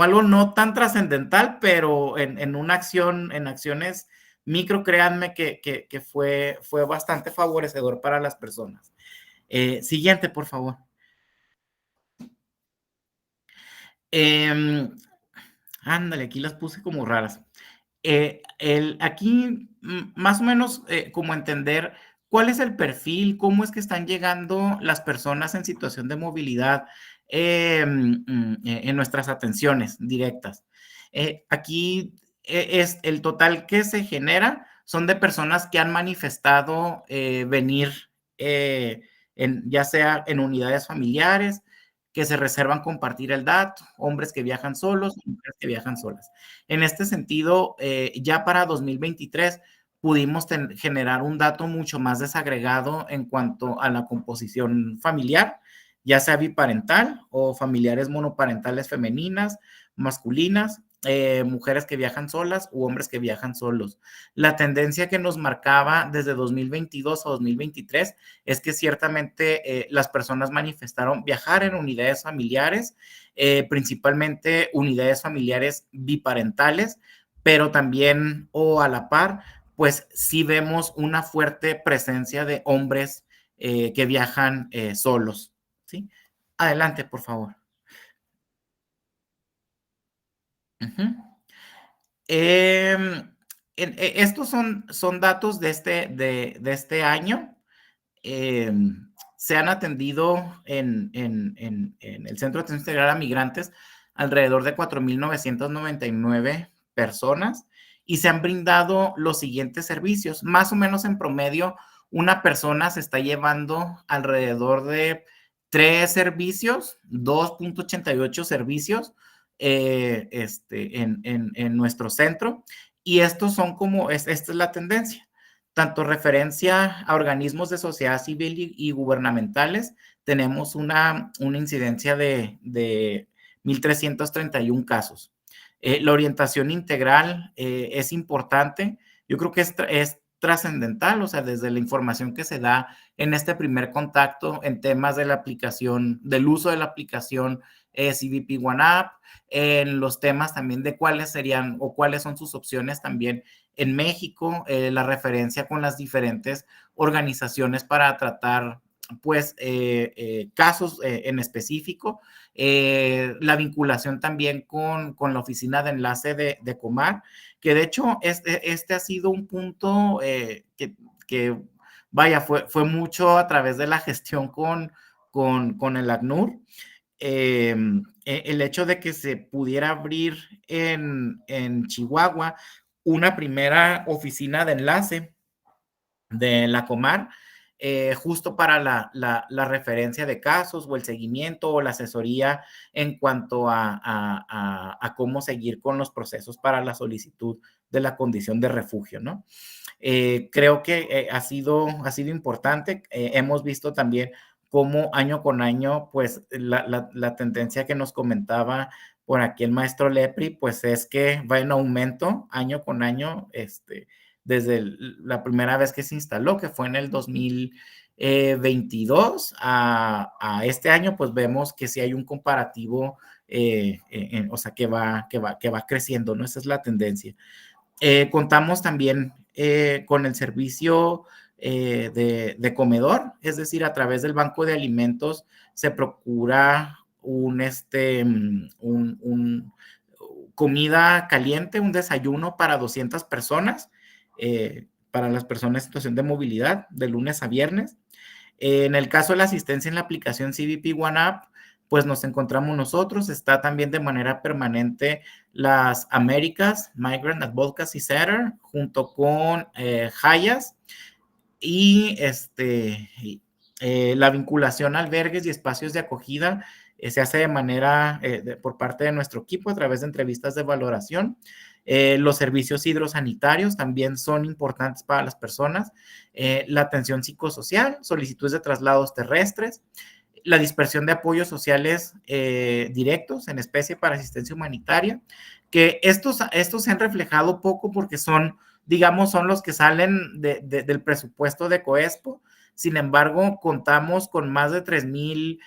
algo no tan trascendental, pero en acciones micro, créanme que fue bastante favorecedor para las personas. Siguiente, por favor. Ándale, aquí las puse como raras. Aquí, más o menos, como entender cuál es el perfil, cómo es que están llegando las personas en situación de movilidad en nuestras atenciones directas. Aquí es el total que se genera, son de personas que han manifestado venir ya sea en unidades familiares, que se reservan compartir el dato, hombres que viajan solos, mujeres que viajan solas. En este sentido, ya para 2023, pudimos generar un dato mucho más desagregado en cuanto a la composición familiar, ya sea biparental o familiares monoparentales femeninas, masculinas, mujeres que viajan solas u hombres que viajan solos. La tendencia que nos marcaba desde 2022 a 2023 es que ciertamente las personas manifestaron viajar en unidades familiares, principalmente unidades familiares biparentales, pero también o a la par, pues sí vemos una fuerte presencia de hombres que viajan solos, ¿sí? Adelante, por favor. Estos son datos de este año. Se han atendido en el Centro de Atención Integral a Migrantes alrededor de 4,999 personas y se han brindado los siguientes servicios. Más o menos en promedio, una persona se está llevando alrededor de 3 servicios, 2,88 servicios en nuestro centro. Y estos son esta es la tendencia. Tanto referencia a organismos de sociedad civil y gubernamentales, tenemos una incidencia de 1,331 casos. La orientación integral es importante. Yo creo que es trascendental, o sea, desde la información que se da en este primer contacto en temas de la aplicación, del uso de la aplicación CBP One App, en los temas también de cuáles serían o cuáles son sus opciones también en México, la referencia con las diferentes organizaciones para tratar pues casos en específico, la vinculación también con la oficina de enlace de Comar, que de hecho este ha sido un punto que vaya, fue mucho a través de la gestión con el ACNUR. El hecho de que se pudiera abrir en Chihuahua una primera oficina de enlace de la Comar, justo para la referencia de casos o el seguimiento o la asesoría en cuanto a cómo seguir con los procesos para la solicitud de la condición de refugio, ¿no? Creo que ha sido importante. Hemos visto también cómo año con año, pues la tendencia que nos comentaba por aquí el maestro Lepri, pues es que va en aumento año con año, desde la primera vez que se instaló, que fue en el 2022 a este año, pues vemos que sí hay un comparativo, o sea, que va creciendo, ¿no? Esa es la tendencia. Contamos también con el servicio de comedor, es decir, a través del banco de alimentos se procura comida caliente, un desayuno para 200 personas, para las personas en situación de movilidad, de lunes a viernes. En el caso de la asistencia en la aplicación CBP One App, pues nos encontramos nosotros, está también de manera permanente las Américas, Migrant Advocacy Center, junto con Hayas, y la vinculación a albergues y espacios de acogida se hace de manera por parte de nuestro equipo a través de entrevistas de valoración. Los servicios hidrosanitarios también son importantes para las personas, la atención psicosocial, solicitudes de traslados terrestres, la dispersión de apoyos sociales directos en especie para asistencia humanitaria, que estos se han reflejado poco porque son los que salen del presupuesto de COESPO. Sin embargo, contamos con más de 3,000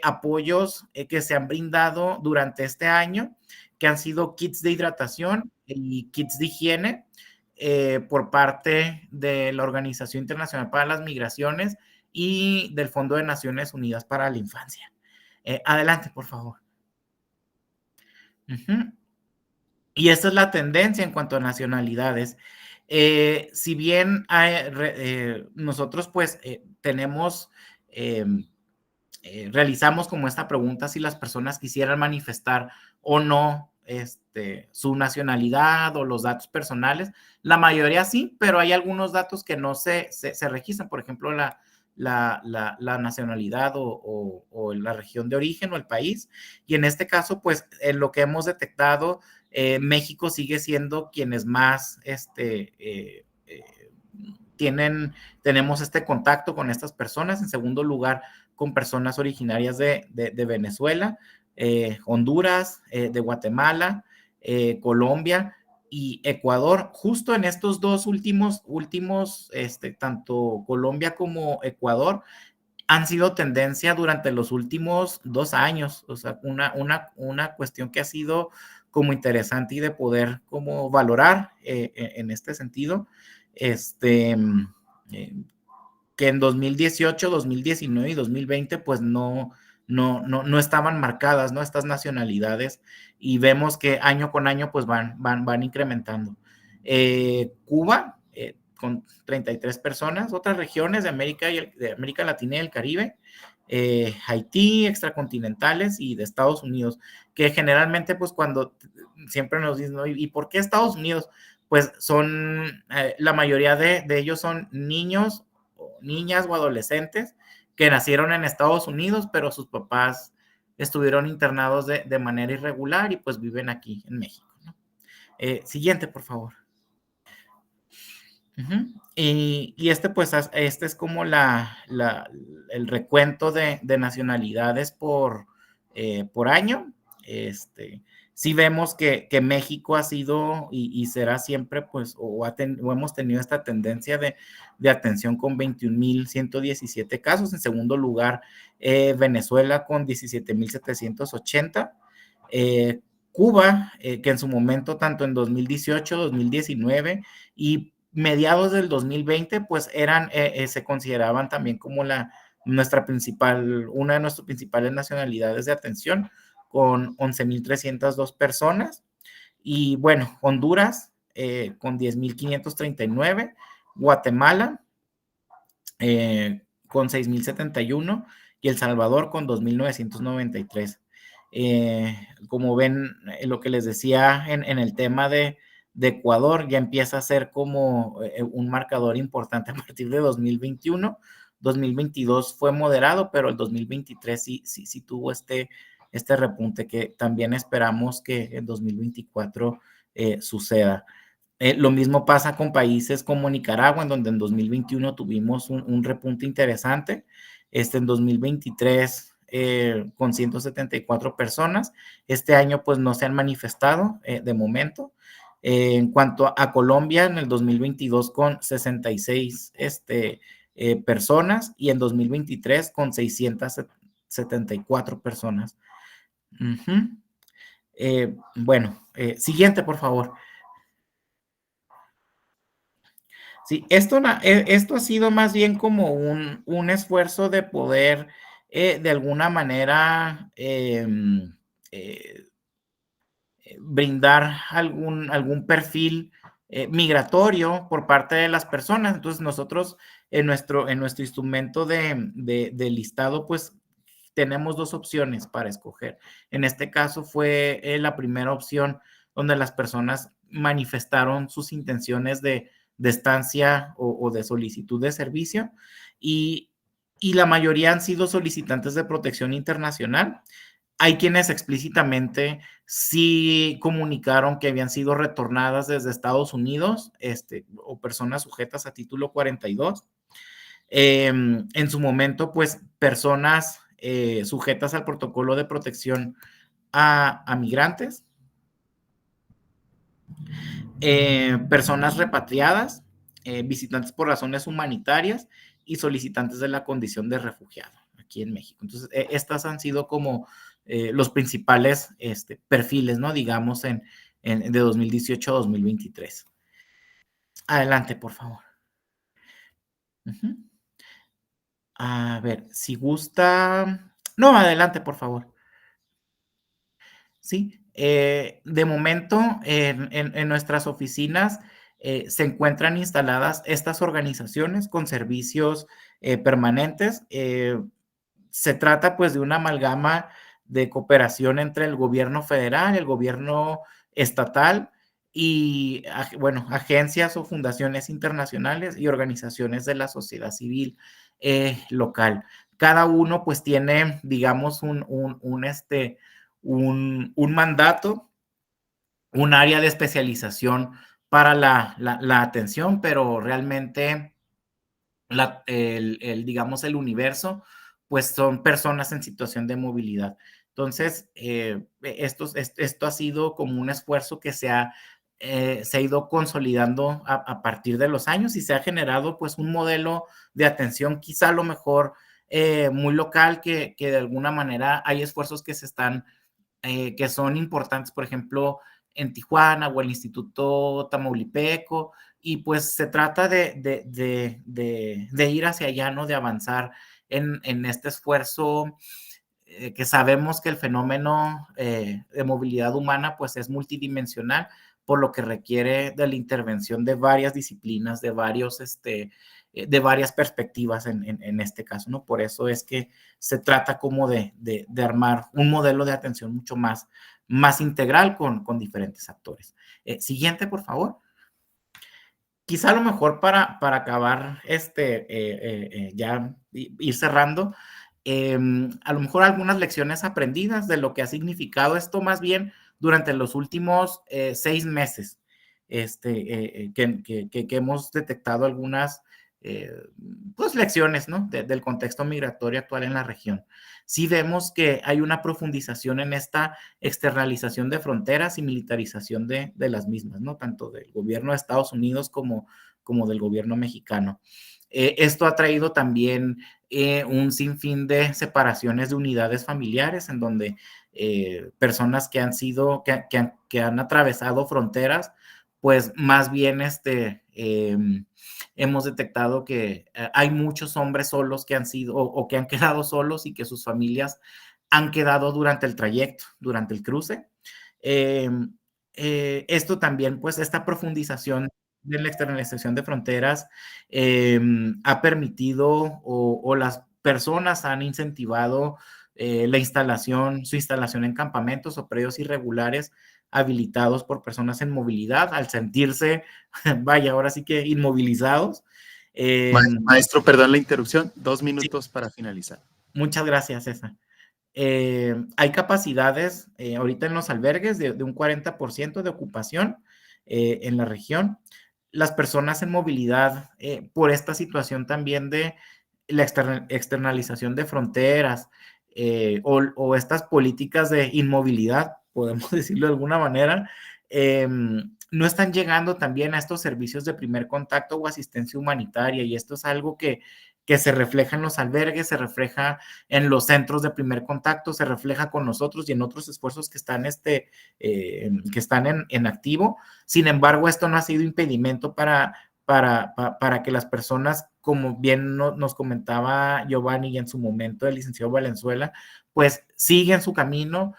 apoyos que se han brindado durante este año, que han sido kits de hidratación y kits de higiene por parte de la Organización Internacional para las Migraciones y del Fondo de Naciones Unidas para la Infancia. Adelante, por favor. Y esta es la tendencia en cuanto a nacionalidades. Si bien nosotros pues tenemos, realizamos como esta pregunta si las personas quisieran manifestar o no su nacionalidad o los datos personales, la mayoría sí, pero hay algunos datos que no se registran, por ejemplo, la nacionalidad o la región de origen o el país, y en este caso, pues, en lo que hemos detectado, México sigue siendo quienes más tenemos este contacto con estas personas. En segundo lugar, con personas originarias de Venezuela, Honduras, de Guatemala, Colombia y Ecuador. Justo en estos dos últimos tanto Colombia como Ecuador, han sido tendencia durante los últimos 2 años. O sea, una cuestión que ha sido como interesante y de poder como valorar en este sentido. Que en 2018, 2019 y 2020 pues no estaban marcadas, ¿no? Estas nacionalidades, y vemos que año con año pues van incrementando. Cuba, con 33 personas, otras regiones de América Latina y el Caribe, Haití, extracontinentales y de Estados Unidos, que generalmente pues cuando siempre nos dicen, ¿no? ¿Y por qué Estados Unidos? Pues la mayoría de ellos son niños, niñas o adolescentes que nacieron en Estados Unidos, pero sus papás estuvieron internados de manera irregular y pues viven aquí en México, ¿no? Siguiente, por favor. Y pues este es como el recuento de nacionalidades por año. Sí vemos que México ha sido y será siempre, pues, o hemos tenido esta tendencia de atención con 21,117 casos. En segundo lugar, Venezuela con 17,780. Cuba, que en su momento, tanto en 2018, 2019 y mediados del 2020, pues se consideraban también como una de nuestras principales nacionalidades de atención, con 11,302 personas. Y bueno, Honduras con 10,539, Guatemala con 6,071 y El Salvador con 2,993. Como ven, lo que les decía en el tema de Ecuador, ya empieza a ser como un marcador importante a partir de 2021. 2022 fue moderado, pero el 2023 sí tuvo este repunte, que también esperamos que en 2024 suceda. Lo mismo pasa con países como Nicaragua, en donde en 2021 tuvimos un repunte interesante. En 2023 con 174 personas. Este año pues no se han manifestado de momento. En cuanto a Colombia, en el 2022 con 66 personas y en 2023 con 674 personas. Bueno, siguiente, por favor. Sí, esto ha sido más bien como un esfuerzo de poder, de alguna manera, brindar algún perfil migratorio por parte de las personas. Entonces, nosotros en nuestro instrumento de listado, pues tenemos 2 opciones para escoger. En este caso fue la primera opción, donde las personas manifestaron sus intenciones de estancia o de solicitud de servicio, y la mayoría han sido solicitantes de protección internacional. Hay quienes explícitamente sí comunicaron que habían sido retornadas desde Estados Unidos, o personas sujetas a título 42. En su momento, pues, personas sujetas al protocolo de protección a migrantes, personas repatriadas, visitantes por razones humanitarias y solicitantes de la condición de refugiado aquí en México. Entonces, estas han sido como los principales perfiles, ¿no? Digamos, de 2018 a 2023. Adelante, por favor. A ver, si gusta... No, adelante, por favor. Sí, de momento en nuestras oficinas se encuentran instaladas estas organizaciones con servicios permanentes. Se trata pues de una amalgama de cooperación entre el gobierno federal, el gobierno estatal y, bueno, agencias o fundaciones internacionales y organizaciones de la sociedad civil local. Cada uno pues tiene, digamos, un mandato, un área de especialización para la atención, pero realmente digamos, el universo, pues son personas en situación de movilidad. Entonces, esto ha sido como un esfuerzo que se ha ido consolidando a partir de los años y se ha generado pues un modelo de atención quizá a lo mejor muy local que de alguna manera hay esfuerzos que se están, que son importantes, por ejemplo, en Tijuana o el Instituto Tamaulipeco, y pues se trata de ir hacia allá, ¿no? De avanzar en este esfuerzo, que sabemos que el fenómeno de movilidad humana pues es multidimensional, por lo que requiere de la intervención de varias disciplinas, de varias perspectivas en este caso, ¿no? Por eso es que se trata como de armar un modelo de atención mucho más integral con diferentes actores. Siguiente, por favor. Quizá a lo mejor para acabar, ya ir cerrando, a lo mejor algunas lecciones aprendidas de lo que ha significado esto más bien durante los últimos 6 meses, que hemos detectado algunas pues lecciones, ¿no? Del contexto migratorio actual en la región. Sí vemos que hay una profundización en esta externalización de fronteras y militarización de las mismas, ¿no? Tanto del gobierno de Estados Unidos como del gobierno mexicano. Esto ha traído también un sinfín de separaciones de unidades familiares en donde personas que han atravesado fronteras, pues más bien hemos detectado que hay muchos hombres solos que han sido o que han quedado solos y que sus familias han quedado durante el trayecto, durante el cruce. Esto también, pues, esta profundización de la externalización de fronteras ha permitido o las personas han incentivado su instalación en campamentos o predios irregulares habilitados por personas en movilidad al sentirse, vaya, ahora sí que inmovilizados. Maestro, perdón la interrupción, 2 minutos para finalizar. Muchas gracias, César. Hay capacidades ahorita en los albergues de un 40% de ocupación en la región. Las personas en movilidad, por esta situación también de la externalización de fronteras o estas políticas de inmovilidad, podemos decirlo de alguna manera, no están llegando también a estos servicios de primer contacto o asistencia humanitaria, y esto es algo que se refleja en los albergues, se refleja en los centros de primer contacto, se refleja con nosotros y en otros esfuerzos que están, en activo. Sin embargo, esto no ha sido impedimento para que las personas, como bien nos comentaba Giovanni y en su momento el licenciado Valenzuela, pues siguen su camino,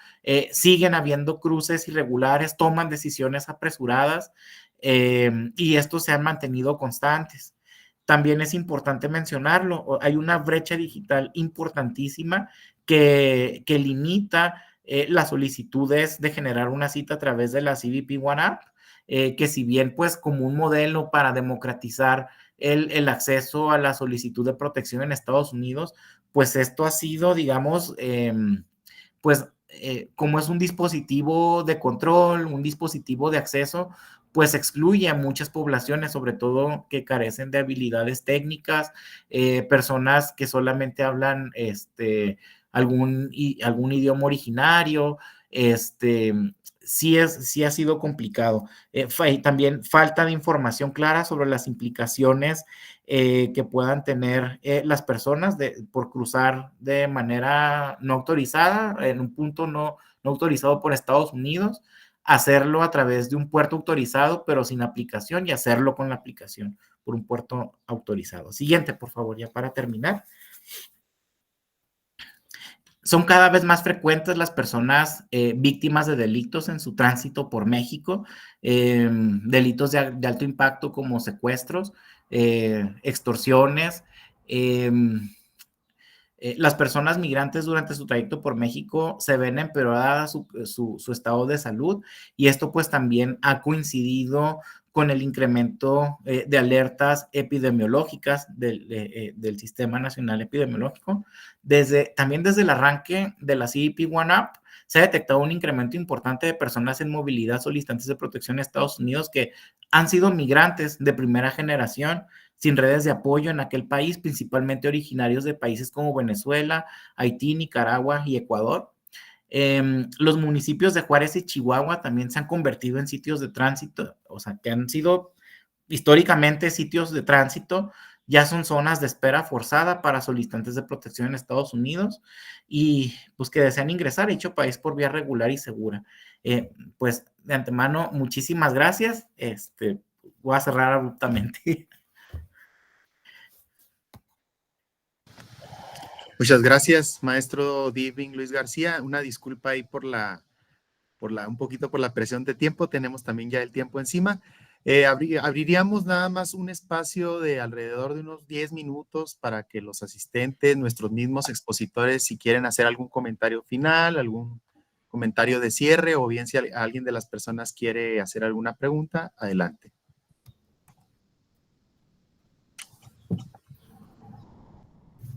siguen habiendo cruces irregulares, toman decisiones apresuradas y estos se han mantenido constantes. También es importante mencionarlo, hay una brecha digital importantísima que limita las solicitudes de generar una cita a través de la CBP One App, que si bien pues como un modelo para democratizar el acceso a la solicitud de protección en Estados Unidos, pues esto ha sido, digamos, pues como es un dispositivo de control, un dispositivo de acceso, pues excluye a muchas poblaciones, sobre todo que carecen de habilidades técnicas, personas que solamente hablan algún idioma originario, sí ha sido complicado. También falta de información clara sobre las implicaciones que puedan tener las personas por cruzar de manera no autorizada, en un punto no autorizado por Estados Unidos, hacerlo a través de un puerto autorizado, pero sin aplicación, y hacerlo con la aplicación por un puerto autorizado. Siguiente, por favor, ya para terminar. Son cada vez más frecuentes las personas víctimas de delitos en su tránsito por México, delitos de alto impacto como secuestros, extorsiones. Las personas migrantes durante su trayecto por México se ven empeorada su estado de salud, y esto pues también ha coincidido con el incremento de alertas epidemiológicas del Sistema Nacional Epidemiológico. También desde el arranque de la CBP One App se ha detectado un incremento importante de personas en movilidad solicitantes de protección en Estados Unidos que han sido migrantes de primera generación, sin redes de apoyo en aquel país, principalmente originarios de países como Venezuela, Haití, Nicaragua y Ecuador. Los municipios de Juárez y Chihuahua también se han convertido en sitios de tránsito, o sea, que han sido históricamente sitios de tránsito, ya son zonas de espera forzada para solicitantes de protección en Estados Unidos y pues que desean ingresar a dicho país por vía regular y segura. Pues de antemano, muchísimas gracias. Voy a cerrar abruptamente. Muchas gracias, maestro Divin Luis García. Una disculpa ahí un poquito por la presión de tiempo. Tenemos también ya el tiempo encima. Abriríamos nada más un espacio de alrededor de unos 10 minutos para que los asistentes, nuestros mismos expositores, si quieren hacer algún comentario final, algún comentario de cierre, o bien si alguien de las personas quiere hacer alguna pregunta, adelante.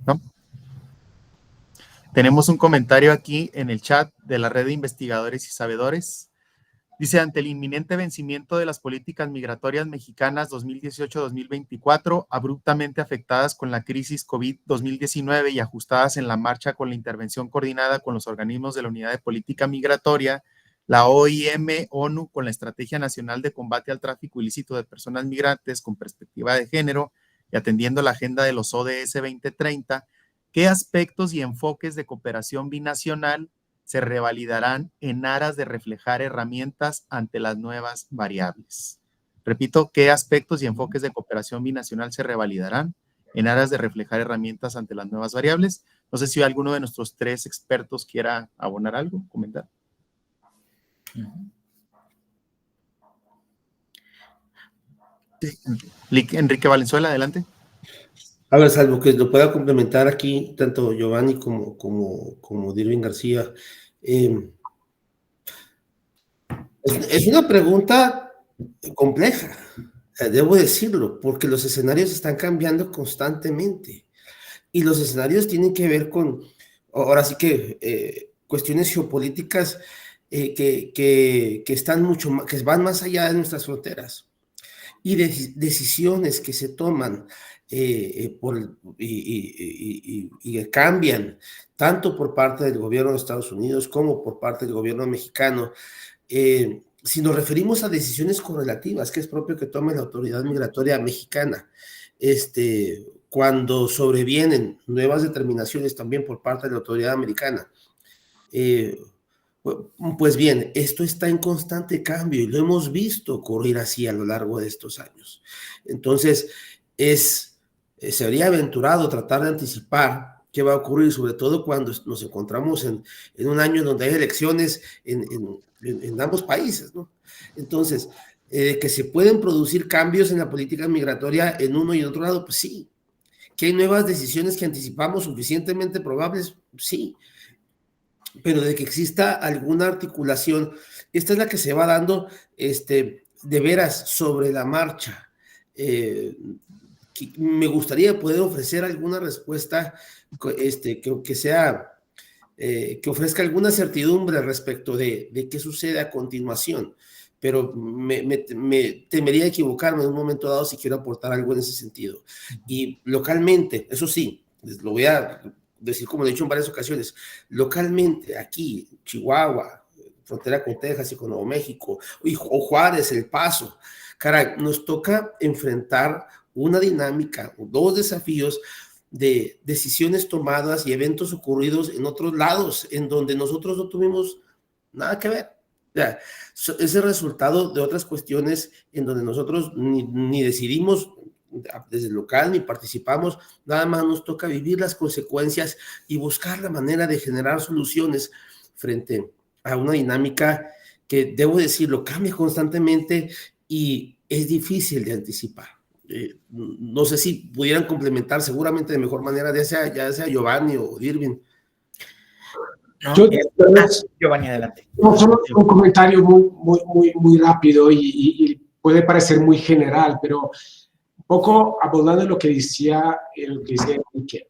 ¿No? Tenemos un comentario aquí en el chat de la Red de Investigadores y Sabedores. Dice, ante el inminente vencimiento de las políticas migratorias mexicanas 2018-2024, abruptamente afectadas con la crisis COVID-2019 y ajustadas en la marcha con la intervención coordinada con los organismos de la Unidad de Política Migratoria, la OIM, ONU, con la Estrategia Nacional de Combate al Tráfico Ilícito de Personas Migrantes con perspectiva de género y atendiendo la agenda de los ODS 2030, ¿qué aspectos y enfoques de cooperación binacional se revalidarán en aras de reflejar herramientas ante las nuevas variables? Repito, ¿qué aspectos y enfoques de cooperación binacional se revalidarán en aras de reflejar herramientas ante las nuevas variables? No sé si alguno de nuestros tres expertos quiera abonar algo, comentar. Sí. Enrique Valenzuela, adelante. A ver, salvo que lo pueda complementar aquí tanto Giovanni como Dirvin García. Es una pregunta compleja, debo decirlo, porque los escenarios están cambiando constantemente y los escenarios tienen que ver con, ahora sí que, cuestiones geopolíticas que están mucho más, que van más allá de nuestras fronteras y decisiones que se toman y cambian tanto por parte del gobierno de Estados Unidos como por parte del gobierno mexicano. Si nos referimos a decisiones correlativas, que es propio que tome la autoridad migratoria mexicana, cuando sobrevienen nuevas determinaciones también por parte de la autoridad americana, pues bien, esto está en constante cambio y lo hemos visto ocurrir así a lo largo de estos años. Entonces, sería aventurado tratar de anticipar qué va a ocurrir, sobre todo cuando nos encontramos en un año donde hay elecciones en ambos países, ¿no? Entonces, que se pueden producir cambios en la política migratoria en uno y en otro lado, pues sí. ¿Que hay nuevas decisiones que anticipamos suficientemente probables? Sí. Pero de que exista alguna articulación, esta es la que se va dando de veras sobre la marcha. Me gustaría poder ofrecer alguna respuesta que sea, que ofrezca alguna certidumbre respecto de qué sucede a continuación, pero me temería equivocarme en un momento dado si quiero aportar algo en ese sentido. Y localmente, eso sí, lo voy a decir como he dicho en varias ocasiones, localmente, aquí, Chihuahua, frontera con Texas y con Nuevo México, o Juárez, El Paso, caray, nos toca enfrentar una dinámica, dos desafíos de decisiones tomadas y eventos ocurridos en otros lados, en donde nosotros no tuvimos nada que ver. O sea, es el resultado de otras cuestiones en donde nosotros ni decidimos desde el local ni participamos, nada más nos toca vivir las consecuencias y buscar la manera de generar soluciones frente a una dinámica que, debo decirlo, cambia constantemente y es difícil de anticipar. No sé si pudieran complementar seguramente de mejor manera, ya sea Giovanni o Dirvin. No, Giovanni, adelante. No, solo un comentario muy rápido y puede parecer muy general, pero un poco abordando lo que decía Enrique.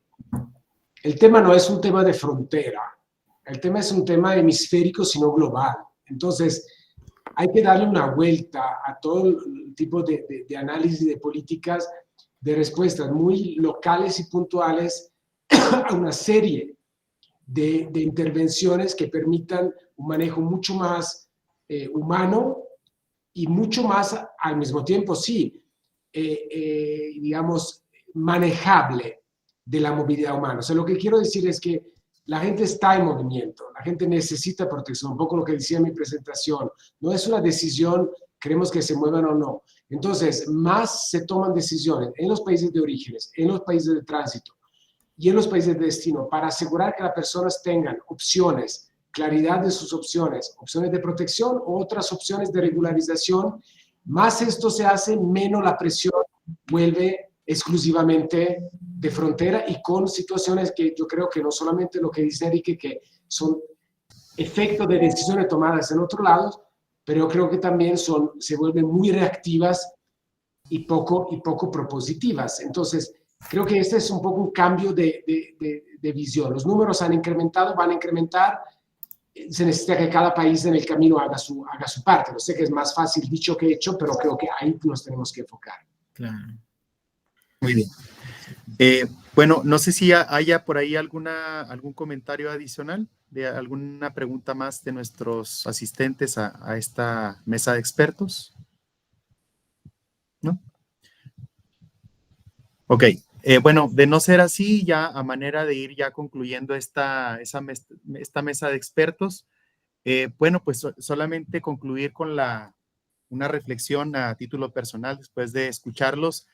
El tema no es un tema de frontera, El tema es un tema hemisférico, sino global. Entonces, hay que darle una vuelta a todo el tipo de análisis de políticas, de respuestas muy locales y puntuales a una serie de intervenciones que permitan un manejo mucho más humano y mucho más al mismo tiempo, sí, digamos, manejable de la movilidad humana. O sea, lo que quiero decir es que la gente está en movimiento, la gente necesita protección, un poco lo que decía en mi presentación. No es una decisión, queremos que se muevan o no. Entonces, más se toman decisiones en los países de orígenes, en los países de tránsito y en los países de destino para asegurar que las personas tengan opciones, claridad de sus opciones, opciones de protección o otras opciones de regularización. Más esto se hace, menos la presión vuelve exclusivamente de frontera y con situaciones que yo creo que no solamente lo que dice Enrique, que son efectos de decisiones tomadas en otros lados, pero creo que también se vuelven muy reactivas y poco propositivas. Entonces, creo que este es un poco un cambio de visión. Los números han incrementado, van a incrementar. Se necesita que cada país en el camino haga su parte. No sé que es más fácil dicho que hecho, pero creo que ahí nos tenemos que enfocar. Claro. Muy bien. Bueno, no sé si haya por ahí algún comentario adicional, de alguna pregunta más de nuestros asistentes a esta mesa de expertos. ¿No? Ok. Bueno, de no ser así, ya a manera de ir ya concluyendo esta mesa de expertos, bueno, pues solamente concluir con una reflexión a título personal después de escucharlos,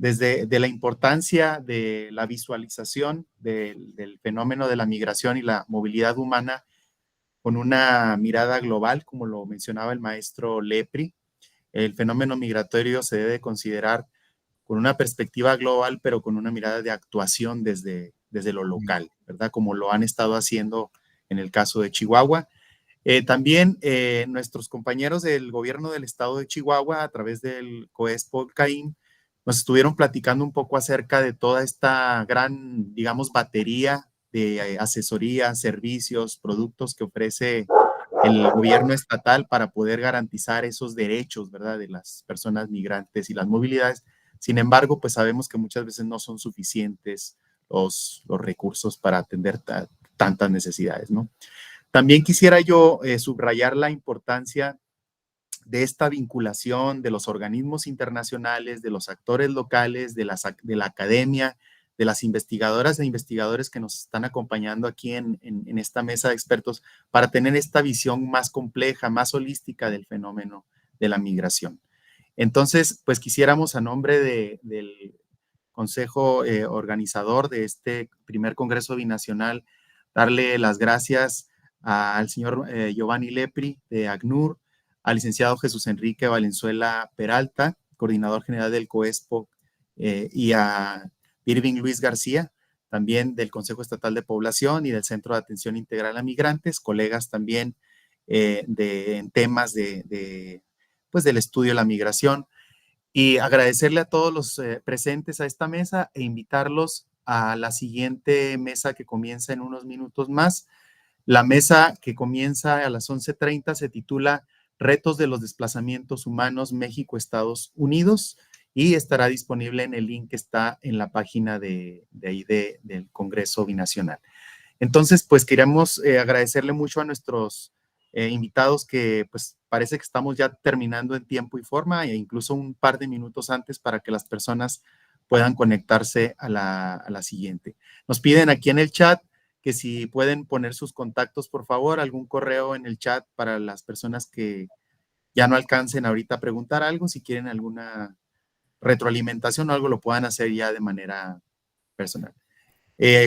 desde la importancia de la visualización del fenómeno de la migración y la movilidad humana con una mirada global, como lo mencionaba el maestro Lepri. El fenómeno migratorio se debe considerar con una perspectiva global, pero con una mirada de actuación desde lo local, ¿verdad? Como lo han estado haciendo en el caso de Chihuahua. También nuestros compañeros del gobierno del estado de Chihuahua, a través del COESPO-CAIM, nos estuvieron platicando un poco acerca de toda esta gran, digamos, batería de asesorías, servicios, productos que ofrece el gobierno estatal para poder garantizar esos derechos, ¿verdad?, de las personas migrantes y las movilidades. Sin embargo, pues sabemos que muchas veces no son suficientes los recursos para atender tantas necesidades, ¿no? También quisiera yo subrayar la importancia de esta vinculación de los organismos internacionales, de los actores locales, de la academia, de las investigadoras e investigadores que nos están acompañando aquí en esta mesa de expertos para tener esta visión más compleja, más holística del fenómeno de la migración. Entonces, pues quisiéramos a nombre del Consejo organizador de este primer Congreso Binacional darle las gracias al señor Giovanni Lepri de ACNUR, al licenciado Jesús Enrique Valenzuela Peralta, coordinador general del COESPO, y a Irving Luis García, también del Consejo Estatal de Población y del Centro de Atención Integral a Migrantes, colegas también en temas pues del estudio de la migración. Y agradecerle a todos los presentes a esta mesa e invitarlos a la siguiente mesa que comienza en unos minutos más. La mesa que comienza a las 11:30 se titula Retos de los desplazamientos humanos México-Estados Unidos y estará disponible en el link que está en la página de ahí del Congreso Binacional. Entonces, pues queremos agradecerle mucho a nuestros invitados que pues parece que estamos ya terminando en tiempo y forma e incluso un par de minutos antes para que las personas puedan conectarse a la siguiente. Nos piden aquí en el chat que si pueden poner sus contactos, por favor, algún correo en el chat para las personas que ya no alcancen ahorita a preguntar algo, si quieren alguna retroalimentación o algo, lo puedan hacer ya de manera personal.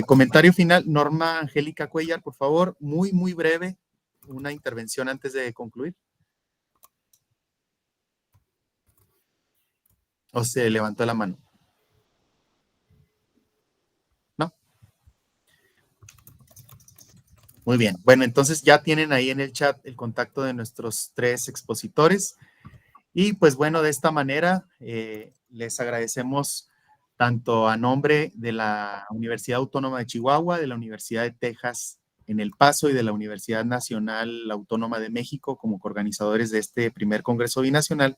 Comentario final, Norma Angélica Cuellar, por favor, muy, muy breve, una intervención antes de concluir. ¿O se levantó la mano? ¿No? Muy bien. Bueno, entonces ya tienen ahí en el chat el contacto de nuestros 3 expositores. Y pues bueno, de esta manera les agradecemos tanto a nombre de la Universidad Autónoma de Chihuahua, de la Universidad de Texas en El Paso y de la Universidad Nacional Autónoma de México como coorganizadores de este primer Congreso Binacional,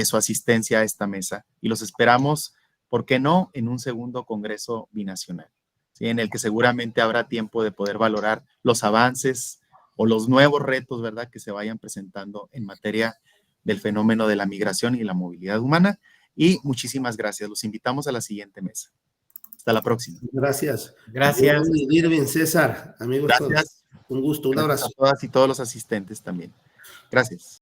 su asistencia a esta mesa. Y los esperamos, ¿por qué no?, en un segundo Congreso Binacional, ¿sí?, en el que seguramente habrá tiempo de poder valorar los avances o los nuevos retos, ¿verdad?, que se vayan presentando en materia del fenómeno de la migración y la movilidad humana. Y muchísimas gracias. Los invitamos a la siguiente mesa. Hasta la próxima. Gracias. Gracias. Irving, César, amigos Gracias. todos. Un gusto, un Gracias abrazo. a todas y todos los asistentes también. Gracias.